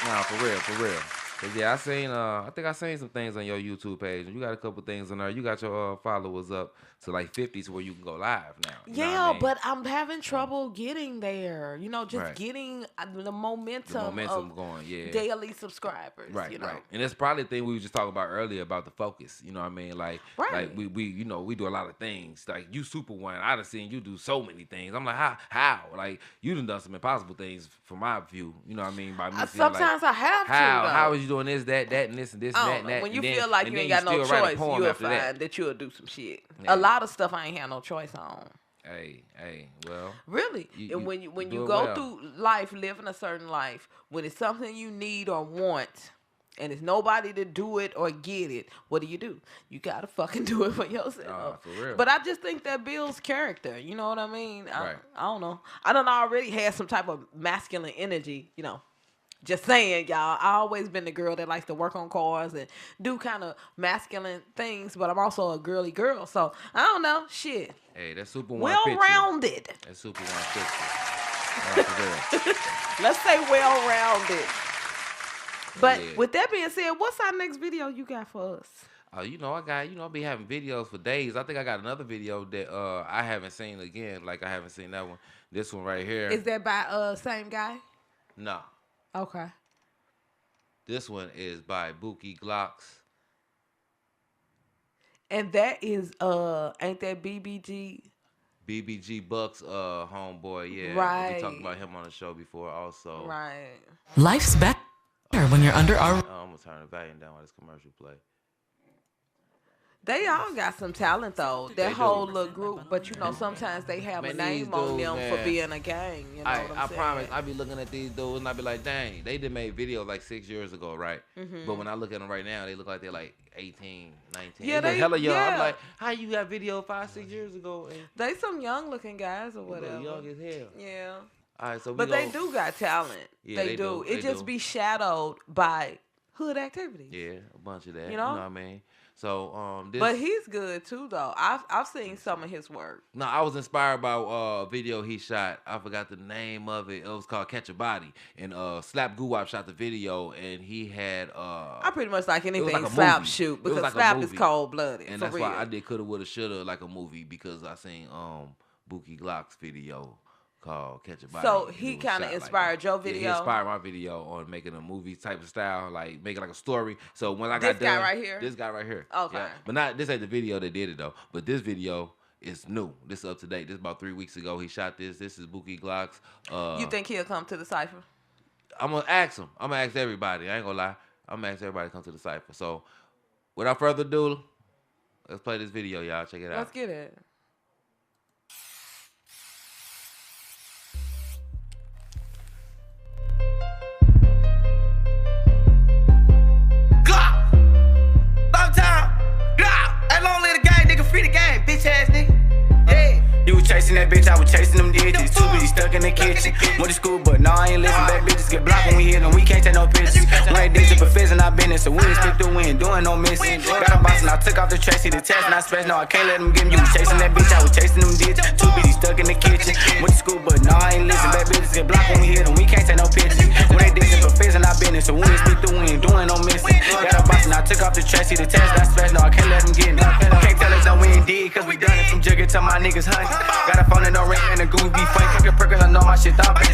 [SPEAKER 2] Nah, for real. But yeah, I think I seen some things on your YouTube page. You got a couple things on there. You got your followers up to like 50 to where you can go live now.
[SPEAKER 3] Yeah, but I'm having trouble getting there. Getting the momentum of
[SPEAKER 2] going,
[SPEAKER 3] daily subscribers.
[SPEAKER 2] Right. And that's probably the thing we were just talking about earlier about the focus. You know what I mean? Like we we do a lot of things. Like you Super1, I done seen you do so many things. I'm like, how? Like you done some impossible things from my view. You know what I mean? By me
[SPEAKER 3] sometimes I have to.
[SPEAKER 2] How is you doing this, that, and this, and this, and that?
[SPEAKER 3] When you feel like you ain't got no choice, you'll find that you'll do some shit. A lot of stuff I ain't had no choice on.
[SPEAKER 2] Hey, well.
[SPEAKER 3] Really? And when you go through life, living a certain life, when it's something you need or want, and it's nobody to do it or get it, what do? You gotta fucking do it for yourself.
[SPEAKER 2] For real.
[SPEAKER 3] But I just think that builds character. You know what I mean?
[SPEAKER 2] Right.
[SPEAKER 3] I don't know. I done already had some type of masculine energy, Just saying, y'all. I always been the girl that likes to work on cars and do kind of masculine things, but I'm also a girly girl, so I don't know. Shit.
[SPEAKER 2] Hey, that's Super1.
[SPEAKER 3] Well-rounded.
[SPEAKER 2] That's Super1.
[SPEAKER 3] Let's say well-rounded. But with that being said, what's our next video you got for us?
[SPEAKER 2] I be having videos for days. I think I got another video that I haven't seen again. Like I haven't seen that one. This one right here.
[SPEAKER 3] Is that by same guy?
[SPEAKER 2] No.
[SPEAKER 3] Okay.
[SPEAKER 2] This one is by Bookie Glocks.
[SPEAKER 3] And that is ain't that BBG?
[SPEAKER 2] BBG Bucks homeboy, yeah.
[SPEAKER 3] Right.
[SPEAKER 2] We talked about him on the show before also.
[SPEAKER 3] Right.
[SPEAKER 4] Life's better when you're under our...
[SPEAKER 2] I'm gonna turn the volume down while this commercial play.
[SPEAKER 3] They all got some talent though. That whole little group, but sometimes they have a name on them for being a gang. You know what I'm saying?
[SPEAKER 2] I promise, I be looking at these dudes and I be like, dang, they did make videos like 6 years ago, right?
[SPEAKER 3] Mm-hmm.
[SPEAKER 2] But when I look at them right now, they look like they're like 18, 19.
[SPEAKER 3] Yeah,
[SPEAKER 2] they hella young. I'm like, how you got video 5-6 years ago? And
[SPEAKER 3] they some young looking guys or whatever.
[SPEAKER 2] Young as hell.
[SPEAKER 3] Yeah.
[SPEAKER 2] All right, so
[SPEAKER 3] but they do got talent.
[SPEAKER 2] Yeah, they do.
[SPEAKER 3] It just be shadowed by hood activities.
[SPEAKER 2] Yeah, a bunch of that. You know what I mean? So
[SPEAKER 3] but he's good too though. I've seen some of his work.
[SPEAKER 2] No, I was inspired by a video he shot. I forgot the name of it. It was called Catch a Body. And Slap Guwap shot the video and he had I
[SPEAKER 3] pretty much like anything Slap shoot because like Slap is cold blooded.
[SPEAKER 2] And that's why I did coulda woulda shoulda like a movie because I seen Bookie Glock's video called Catch a Body.
[SPEAKER 3] So he kind of inspired your video?
[SPEAKER 2] Yeah, he inspired my video on making a movie type of style, like making like a story. So when I got done...
[SPEAKER 3] This guy right here?
[SPEAKER 2] This guy right here.
[SPEAKER 3] Okay.
[SPEAKER 2] Yeah. But this ain't the video that did it, though. But this video is new. This is up to date. This is about 3 weeks ago. He shot this. This is Bookie Glocks.
[SPEAKER 3] You think he'll come to the Cypher?
[SPEAKER 2] I'm gonna ask them. I'm gonna ask everybody. I ain't gonna lie. I'm gonna ask everybody to come to the cipher. So, without further ado, let's play this video, y'all. Check it out.
[SPEAKER 3] Let's get it.
[SPEAKER 5] Chasing that bitch, I was chasing them digits. Too busy stuck in the kitchen. Went to school, but nah, I ain't listen. Bad bitches get blocked when we hit them. We can't take no pictures. When they digit for fizz and I been in, so we didn't stick to win, doing no missing. Got a box and I took off the Tracy, the test and I smashed. No, I can't let them get me. You was chasing that bitch, I was chasing them digits. Too busy stuck in the kitchen. Went to school, but nah, I ain't listen. Bad bitches get blocked when we hit them. We can't take no pictures. When they digit for fizz and I been in, so we didn't stick to win, doing no missing. Got a box and I took off the Tracy, the test and I smashed. No, I can't let them get me. Can't tell us no we ain't did, cause we done it from jugger to my niggas hunting. Got a phone and no ring and the goons be funny. Cooking perkins, I know my shit thumping.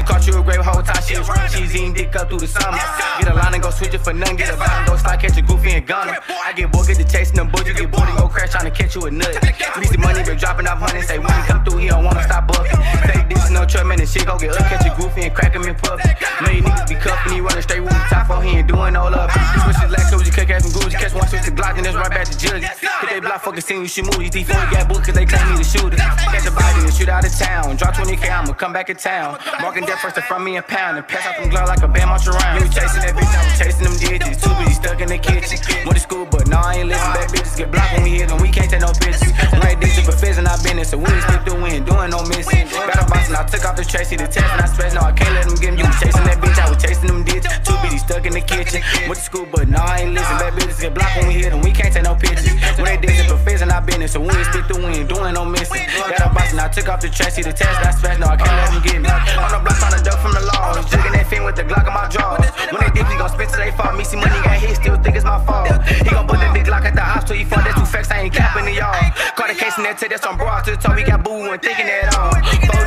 [SPEAKER 5] Caught you a grape whole time, shit. She's eating dick up through the summer. Get a line and go switch it for none. Get a line and go slide, catch a goofy and gunner. I get bored, get to chasing them boys. You get bored and go crash trying to catch you a nut. Least the money, been dropping off money. Say when he come through, he don't wanna stop bucking. Say this is no truck, man, and shit go get up. Catch a goofy and crack him in puff. Know you niggas be cuffing, he running straight with the top for he ain't doing no love. You switch his last coach, you cook ass and goose. Catch one switch the Glock and then right back to judge. Hit they block, fucking sing, you shoot movies. These fools got booked cause they claim me the shooter. Catch the body and shoot out of town. Drop 20K, I'ma come back in town. Marking death first to front me and pound. And pass out them gloves like a bam out your round. You was chasing that bitch, I was chasing them digits. Too busy stuck in the kitchen. Went to school, but nah, I ain't listen. Bad bitches get blocked when we hit them. We can't take no pictures. When they digit for fizz and I been in, so we didn't stick to win, doing no missing. Got a box and I took off the Tracy, the test and I smashed. No, I can't let them get me. You was chasing that bitch, I was chasing them digits. Too busy stuck in the kitchen. Went to school, but nah, I ain't listen. Bad bitches get blocked when we hit them. We can't take no pictures. When they digit for fizz and I been in, so we didn't stick to win, doing no missing. Got a box and I took off the Tracy, the test and I smashed. No, I can't let them get me. On the block trying to duck from the law. Jigging that fin with the Glock in my drawers. When they dip, he gon' spit till they fall. Me see money got hit, still think it's my fault. He gon' put that big Glock at the house till he fall. That's too facts, I ain't capping the yard. Caught a case in that tape, that's on broad to the top. We got boo and thinking that all. 4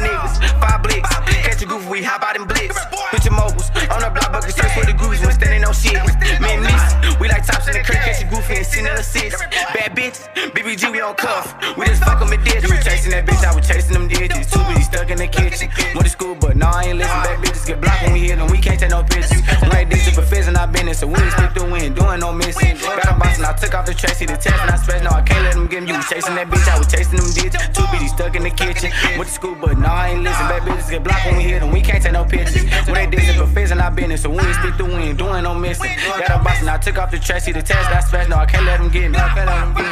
[SPEAKER 5] niggas, 5 blicks. Catch a goof, we hop out in blitz. Put your mobiles on the block, bucket search for the grooves. When standing on shit. Me and Miss, we like tops in the crib. Catch a goofy and send an assist. Bad bitch, BBG, we on cuff. We just fuck 'em and ditch. You was chasing that bitch, I was chasing them digits. Too busy stuck in the kitchen. Went to school, but nah, I ain't listen. Bad bitches get blocked when we hit them. We can't take no pictures. When they digit for fizz and I been in, so we didn't stick to win, doing no missing. Got a box and I took off the Tracy, the test and I smashed. No, I can't let them get me. You was chasing that bitch, I was chasing them digits. Too busy stuck in the kitchen. Went to school, but nah, I ain't listen. Bad bitches get blocked when we hit them. We can't take no pictures. When they digit for fizz and I been in, so we didn't stick to win, doing no missing. Got a box and I took off the Tracy, the test and I smashed. No, I can't let them get me. I can't let them get me.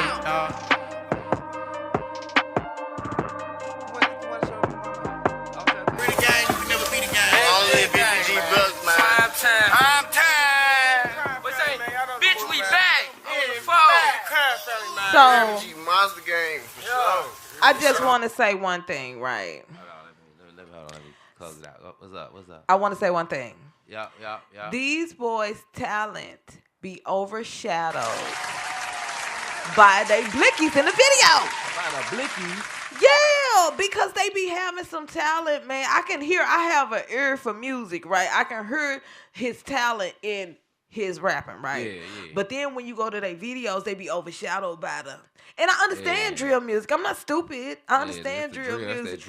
[SPEAKER 1] Time. Bitch, we back.
[SPEAKER 3] So,
[SPEAKER 6] monster game for sure.
[SPEAKER 3] I just want to say one thing, right?
[SPEAKER 2] Let me close it out. What's up?
[SPEAKER 3] I want to say one thing.
[SPEAKER 2] Yeah.
[SPEAKER 3] These boys' talent be overshadowed by they blickies in the video.
[SPEAKER 2] By the blickies?
[SPEAKER 3] Yeah, because they be having some talent, man. I have an ear for music, right? I can hear his talent in his rapping, right?
[SPEAKER 2] Yeah.
[SPEAKER 3] But then when you go to their videos, they be overshadowed by them. And I understand drill music. I'm not stupid. I understand drill music.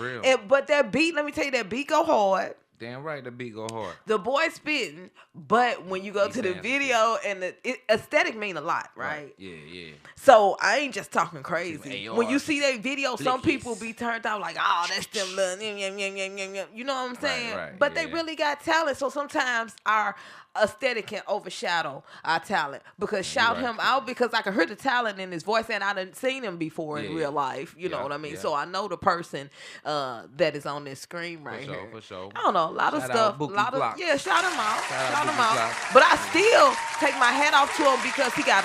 [SPEAKER 3] But that beat, let me tell you, that beat go hard.
[SPEAKER 2] Damn right, the beat go hard.
[SPEAKER 3] The boy spitting, but when you go to the video and aesthetic mean a lot, right?
[SPEAKER 2] Yeah.
[SPEAKER 3] So I ain't just talking crazy. When you see that video, some people be turned out like, oh, that's them little, you know what I'm saying?
[SPEAKER 2] Right,
[SPEAKER 3] but they really got talent. So sometimes our aesthetic can overshadow our talent. Because shout him out, because I can hear the talent in his voice, and I done seen him before in real life. You know what I mean? So I know the person that is on this screen right here.
[SPEAKER 2] For sure.
[SPEAKER 3] I don't know, a lot of stuff. Shout him out. Shout him out. But I still take my hat off to him because he got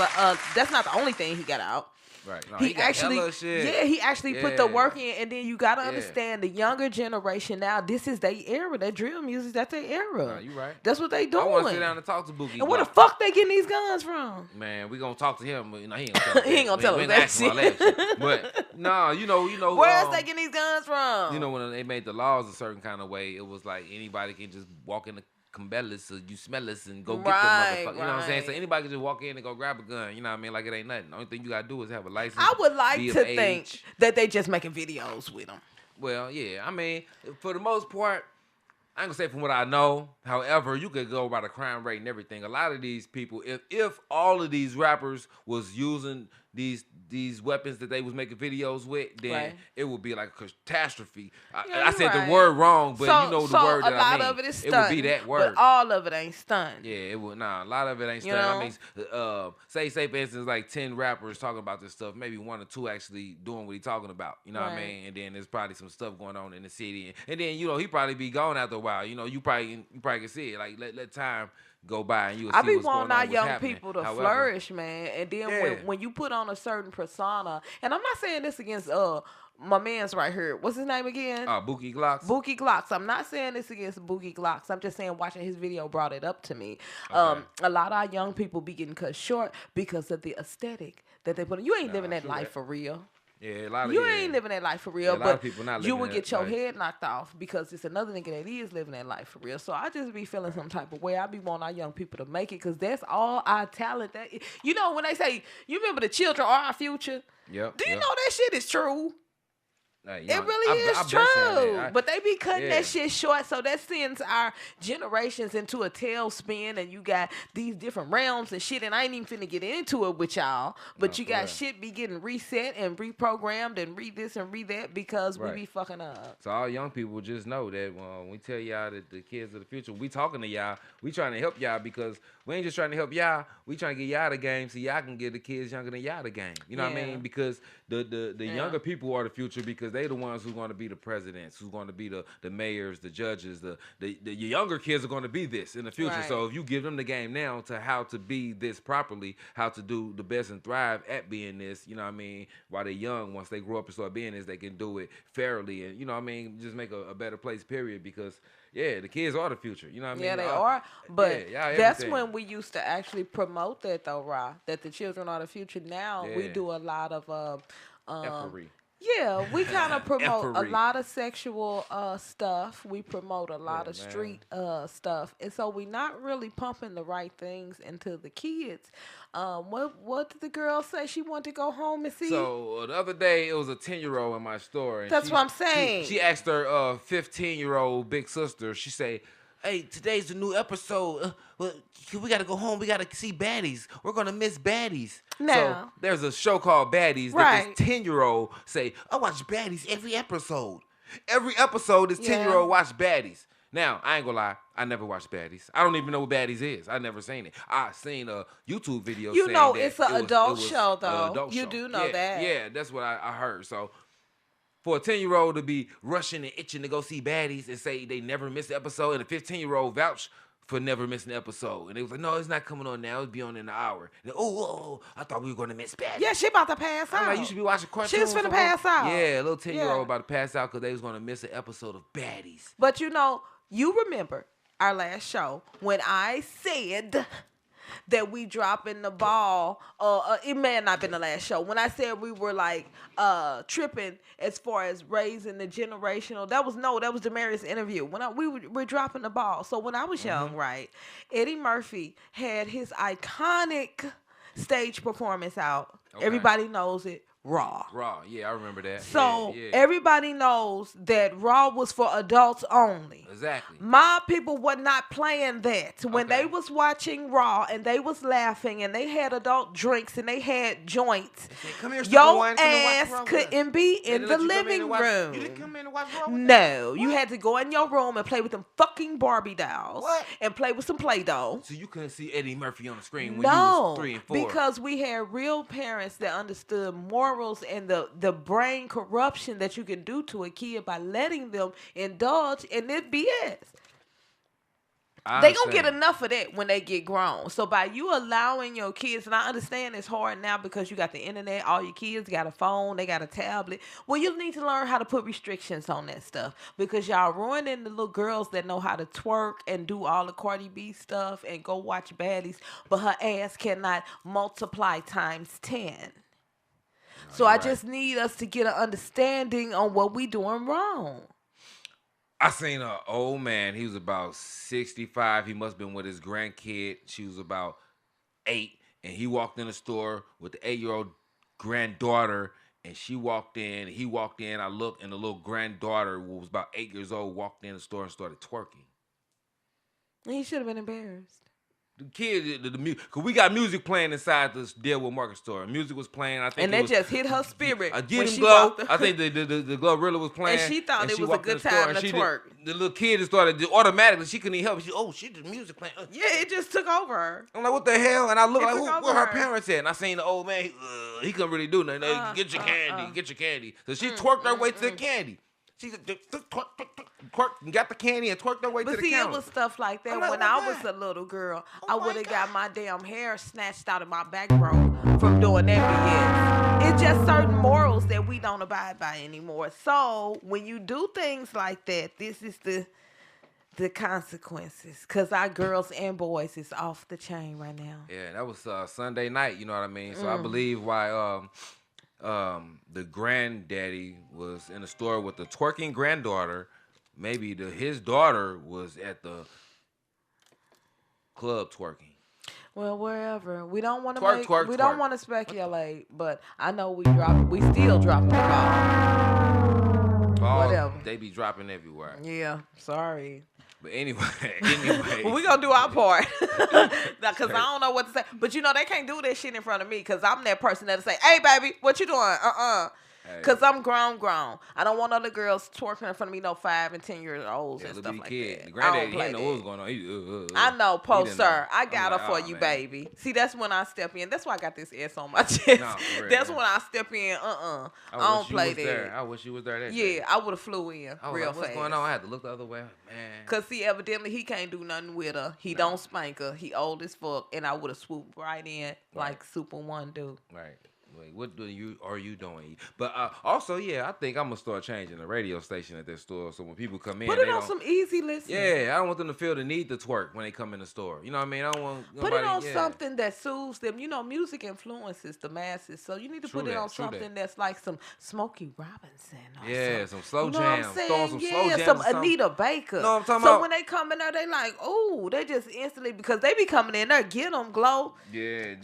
[SPEAKER 3] that's not the only thing he got out.
[SPEAKER 2] Right. No,
[SPEAKER 3] he actually put the work in, and then you gotta understand the younger generation now. This is their era. That drill music, that's their era.
[SPEAKER 2] Nah, you right.
[SPEAKER 3] That's what they doing.
[SPEAKER 2] I want to sit down and talk to Boogie.
[SPEAKER 3] And where the fuck they getting these guns from?
[SPEAKER 2] Man, we gonna talk to him, but he ain't gonna tell us.
[SPEAKER 3] He ain't gonna tell us that shit.
[SPEAKER 2] But no, you know.
[SPEAKER 3] Where else they getting these guns from?
[SPEAKER 2] You know, when they made the laws a certain kind of way, it was like anybody can just walk in the Cabela's, or you smell us and go get the motherfucker. You know what I'm saying? So anybody can just walk in and go grab a gun. You know what I mean? Like it ain't nothing. The only thing you gotta do is have a license.
[SPEAKER 3] I would like to think that they just making videos with them.
[SPEAKER 2] Well, yeah. I mean, for the most part, I ain't gonna say from what I know. However, you could go by the crime rate and everything. A lot of these people, if all of these rappers was using these weapons that they was making videos with, then it would be like a catastrophe. I said the word wrong, but you know the word that I mean.
[SPEAKER 3] A lot of it is stunting.
[SPEAKER 2] It would be that word.
[SPEAKER 3] But all of it ain't stunting.
[SPEAKER 2] Yeah, it would. Nah, a lot of it ain't stunting. I mean, say for instance, like 10 rappers talking about this stuff, maybe 1 or 2 actually doing what he's talking about. You know what I mean? And then there's probably some stuff going on in the city, and then he probably be gone after a while. You probably can see it. Like let time go by and you'll see what's going on. I be wanting our young
[SPEAKER 3] people to flourish, man. And then when you put on a certain persona, and I'm not saying this against my man's right here. What's his name again?
[SPEAKER 2] Bookie Glocks.
[SPEAKER 3] Bookie Glocks. I'm not saying this against Bookie Glocks. I'm just saying watching his video brought it up to me. A lot of our young people be getting cut short because of the aesthetic that they put in. You ain't living that life for real.
[SPEAKER 2] Yeah, a lot of
[SPEAKER 3] you ain't living that life for real,
[SPEAKER 2] a lot
[SPEAKER 3] but
[SPEAKER 2] of people not
[SPEAKER 3] you
[SPEAKER 2] living
[SPEAKER 3] would get
[SPEAKER 2] that
[SPEAKER 3] your
[SPEAKER 2] life.
[SPEAKER 3] head knocked off because it's another nigga that is living that life for real. So I just be feeling some type of way. I be wanting our young people to make it because that's all our talent. That when they say, you remember the children are our future?
[SPEAKER 2] Yep.
[SPEAKER 3] Do you know that shit is true? It really
[SPEAKER 2] I've
[SPEAKER 3] is
[SPEAKER 2] been saying
[SPEAKER 3] true.
[SPEAKER 2] that.
[SPEAKER 3] But they be cutting that shit short, so that sends our generations into a tailspin, and you got these different realms and shit, and I ain't even finna get into it with y'all, but you got shit be getting reset and reprogrammed and read this and read that because we be fucking up.
[SPEAKER 2] So all young people just know that when we tell y'all that the kids of the future, we talking to y'all, we trying to help y'all because we ain't just trying to help y'all, we trying to get y'all the game so y'all can get the kids younger than y'all the game. You know what I mean? Because the younger people are the future because they the ones who's going to be the presidents, who's going to be the mayors, the judges, the younger kids are going to be this in the future. Right. So if you give them the game now to how to be this properly, how to do the best and thrive at being this, you know what I mean, while they're young, once they grow up and start being this, they can do it fairly and, you know what I mean, just make a better place, period, because the kids are the future. You know what I mean?
[SPEAKER 3] Yeah, they are. But that's when we used to actually promote that, though, Ra, that the children are the future. Now we do a lot of
[SPEAKER 2] effery.
[SPEAKER 3] Yeah, we kind of promote a lot of sexual stuff. We promote a lot of street stuff. And so we're not really pumping the right things into the kids. What did the girl say she wanted to go home and see?
[SPEAKER 2] So the other day, it was a 10-year-old in my store. And
[SPEAKER 3] that's what I'm saying.
[SPEAKER 2] She asked her 15-year-old big sister, she said, hey, today's a new episode. We got to go home. We got to see baddies. We're going to miss baddies.
[SPEAKER 3] Now,
[SPEAKER 2] so there's a show called Baddies that this 10-year-old say, I watch baddies every episode. Every episode, this 10-year-old watch baddies. Now, I ain't going to lie. I never watched baddies. I don't even know what baddies is. I never seen it. I seen a YouTube video saying that
[SPEAKER 3] it's an adult show, though. You do know that.
[SPEAKER 2] Yeah, that's what I heard. So for a 10-year-old to be rushing and itching to go see baddies and say they never miss an episode, and a 15-year-old vouch for never missing an episode. And it was like, no, it's not coming on now. It'll be on in an hour. And I thought we were going to miss baddies.
[SPEAKER 3] Yeah, she about to pass out.
[SPEAKER 2] I'm like, you should be watching cartoons.
[SPEAKER 3] She's finna pass out.
[SPEAKER 2] Yeah, a little 10-year-old about to pass out because they was going to miss an episode of baddies.
[SPEAKER 3] But you remember our last show when I said that we dropping the ball. It may have not been the last show. When I said we were like tripping as far as raising the generational, that was Demarius' interview. When we're dropping the ball. So when I was young, right, Eddie Murphy had his iconic stage performance out. Okay. Everybody knows it. Raw,
[SPEAKER 2] yeah, I remember that.
[SPEAKER 3] So everybody knows that Raw was for adults only.
[SPEAKER 2] Exactly.
[SPEAKER 3] My people were not playing that. When they was watching Raw and they was laughing and they had adult drinks and they had joints,
[SPEAKER 2] come here,
[SPEAKER 3] your ass couldn't be in the living room.
[SPEAKER 2] You didn't come in and watch Raw?
[SPEAKER 3] No, you had to go in your room and play with them fucking Barbie dolls.
[SPEAKER 2] What?
[SPEAKER 3] And play with some Play-Doh.
[SPEAKER 2] So you couldn't see Eddie Murphy on the screen when you was 3 and 4?
[SPEAKER 3] Because we had real parents that understood morals and the brain corruption that you can do to a kid by letting them indulge in this BS. They gonna get enough of that when they get grown. So by you allowing your kids, and I understand it's hard now because you got the internet, all your kids got a phone, they got a tablet. Well, you need to learn how to put restrictions on that stuff because y'all ruining the little girls that know how to twerk and do all the Cardi B stuff and go watch baddies, but her ass cannot multiply times 10. So I just need us to get an understanding on what we doing wrong.
[SPEAKER 2] I seen an old man. He was about 65. He must have been with his grandkid. She was about 8. And he walked in the store with the 8-year-old granddaughter. And she walked in, he walked in, I looked, and the little granddaughter, who was about 8 years old, walked in the store and started twerking.
[SPEAKER 3] He should have been embarrassed.
[SPEAKER 2] The kid, the music, because we got music playing inside this Deadwood Market store. Music was playing, I think.
[SPEAKER 3] And that just hit her spirit.
[SPEAKER 2] Get him Glow. I think the Glorilla was playing.
[SPEAKER 3] And she thought it was a good time to twerk.
[SPEAKER 2] The little kid just started automatically, she couldn't even help it. She the music playing.
[SPEAKER 3] Yeah, it just took over her.
[SPEAKER 2] I'm like, what the hell? And I look like, where her parents at? And I seen the old man, he couldn't really do nothing. Get your candy, get your candy. So she twerked her way to the candy. She twerked and got the candy and twerked her way to the counter. But see, it
[SPEAKER 3] was stuff like that. When I was a little girl, I would have got my damn hair snatched out of my back row from doing that BS. It's just certain morals that we don't abide by anymore. So when you do things like that, this is the consequences. Because our girls and boys is off the chain right now.
[SPEAKER 2] Yeah, that was Sunday night, you know what I mean? So I believe why... the granddaddy was in the store with the twerking granddaughter. Maybe his daughter was at the club twerking.
[SPEAKER 3] Well, wherever. We don't want to don't want to speculate, but I know we still dropping the ball. Whatever.
[SPEAKER 2] They be dropping everywhere.
[SPEAKER 3] Yeah, sorry.
[SPEAKER 2] But anyway.
[SPEAKER 3] Well, we gonna do our part. Because I don't know what to say. But you know, they can't do that shit in front of me because I'm that person that'll say, hey, baby, what you doing? Because I'm grown. I don't want other girls twerking in front of me, no 5 and 10 years olds and stuff like that.
[SPEAKER 2] The granddaddy, he didn't know what was going on.
[SPEAKER 3] I know, sir. I got her for you, man. Baby. See, that's when I step in. That's why I got this S on my chest. No, that's when I step in. I don't play that.
[SPEAKER 2] I wish you was there that
[SPEAKER 3] day. I would have flew in real fast.
[SPEAKER 2] What's going on? I had to look the other way. Man.
[SPEAKER 3] Because, see, evidently, he can't do nothing with her. He don't spank her. He old as fuck. And I would have swooped right in like Super1 do.
[SPEAKER 2] Right. Wait, what are you doing? But also, yeah, I think I'm gonna start changing the radio station at this store. So when people come in,
[SPEAKER 3] put it on some easy listening.
[SPEAKER 2] Yeah, I don't want them to feel the need to twerk when they come in the store. You know what I mean? I don't want
[SPEAKER 3] put it on something that soothes them. You know, music influences the masses, so you need to put it on something that's like some Smokey Robinson.
[SPEAKER 2] Some slow jams. Throwing some slow jams.
[SPEAKER 3] Some Anita Baker.
[SPEAKER 2] No, I'm talking about.
[SPEAKER 3] So when they come in there, they like, oh, they just instantly because they be coming in there, get them glow.
[SPEAKER 2] Yeah,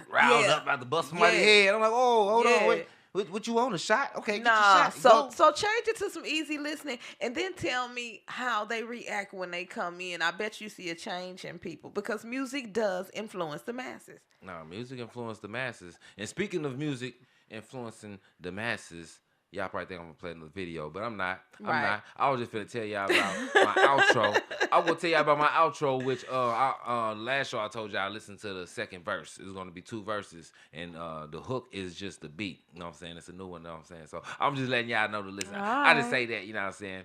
[SPEAKER 2] riled up about to bust somebody's head. I'm like, oh, hold on, wait. What you want, a shot? Okay, get your shot.
[SPEAKER 3] So change it to some easy listening, and then tell me how they react when they come in. I bet you see a change in people because music does influence the masses.
[SPEAKER 2] No, music influences the masses. And speaking of music influencing the masses, y'all probably think I'm gonna play another video, but I'm not. I was just gonna tell y'all about my outro. I will tell y'all about my outro, which last show I told y'all I listened to the second verse. It's gonna be 2 verses, and the hook is just the beat. You know what I'm saying? It's a new one. You know what I'm saying? So I'm just letting y'all know to listen. I just say that. You know what I'm saying?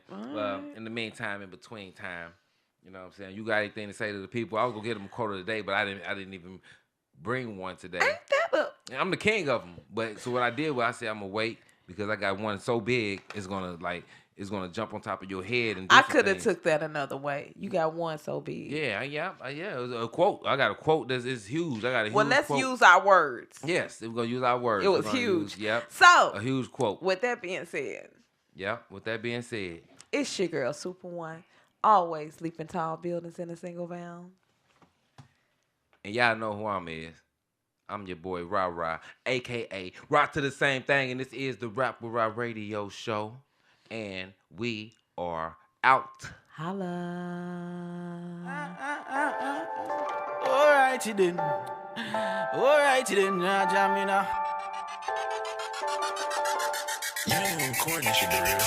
[SPEAKER 2] In the meantime, in between time, you know what I'm saying? You got anything to say to the people? I was gonna get them a quote of the day, but I didn't even bring one today.
[SPEAKER 3] Ain't that up?
[SPEAKER 2] I'm the king of them. But so what I did was I said I'm gonna wait. Because I got one so big, it's gonna jump on top of your head. And
[SPEAKER 3] I could have took that another way. You got one so big.
[SPEAKER 2] Yeah. It was a quote. I got a quote that is huge. I got a huge
[SPEAKER 3] let's
[SPEAKER 2] quote.
[SPEAKER 3] use our words.
[SPEAKER 2] Yes, we're gonna use our words.
[SPEAKER 3] It was huge.
[SPEAKER 2] Yep.
[SPEAKER 3] So
[SPEAKER 2] a huge quote.
[SPEAKER 3] With that being said.
[SPEAKER 2] Yep. With that being said.
[SPEAKER 3] It's your girl Super1. Always leaping tall buildings in a single bound.
[SPEAKER 2] And y'all know who I'm is. I'm your boy, Ra, a.k.a. Rock to the Same Thing, and this is the Rap with Ra radio show, and we are out.
[SPEAKER 3] Holla.
[SPEAKER 5] All right, you then. Now jam me now.
[SPEAKER 7] You ain't even recording this shit, real.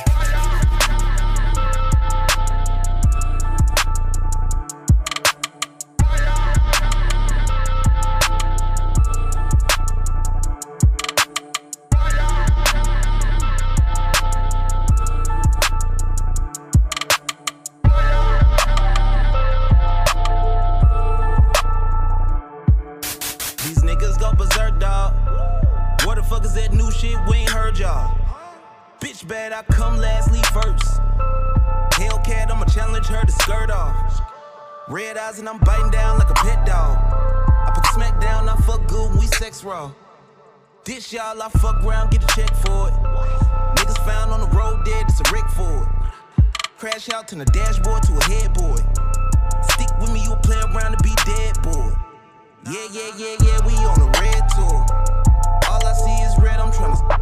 [SPEAKER 5] Bitch bad, I come last, leave first. Hellcat, I'ma challenge her to skirt off. Red eyes and I'm biting down like a pet dog. I put smack down, I fuck good when we sex raw. This y'all, I fuck around, get a check for it. Niggas found on the road dead, it's a wreck for it. Crash out, turn the dashboard to a headboard. Stick with me, you'll play around and be dead, boy. Yeah, we on a red tour. All I see is red, I'm tryna.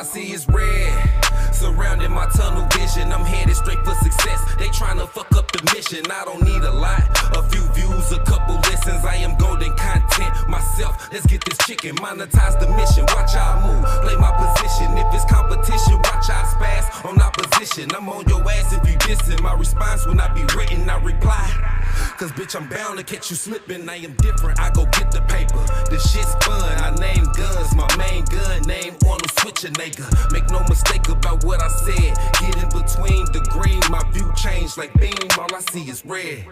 [SPEAKER 8] see is red. Surrounding my tunnel vision, I'm headed straight for success. They tryna fuck up the mission. I don't need a lot, a few views, a couple listens. I am golden content myself. Let's get this chicken, monetize the mission. Watch how I move, play my position. If it's competition, watch how I spaz on opposition. I'm on your ass if you dissing. My response will not be written, I reply. Cause bitch, I'm bound to catch you slipping. I am different, I go get the paper. The shit's fun, I name guns. My main gun name Arnold Schwarzenegger. Make no mistake about what I said. Get in between the green, my view changed like beam. All I see is red.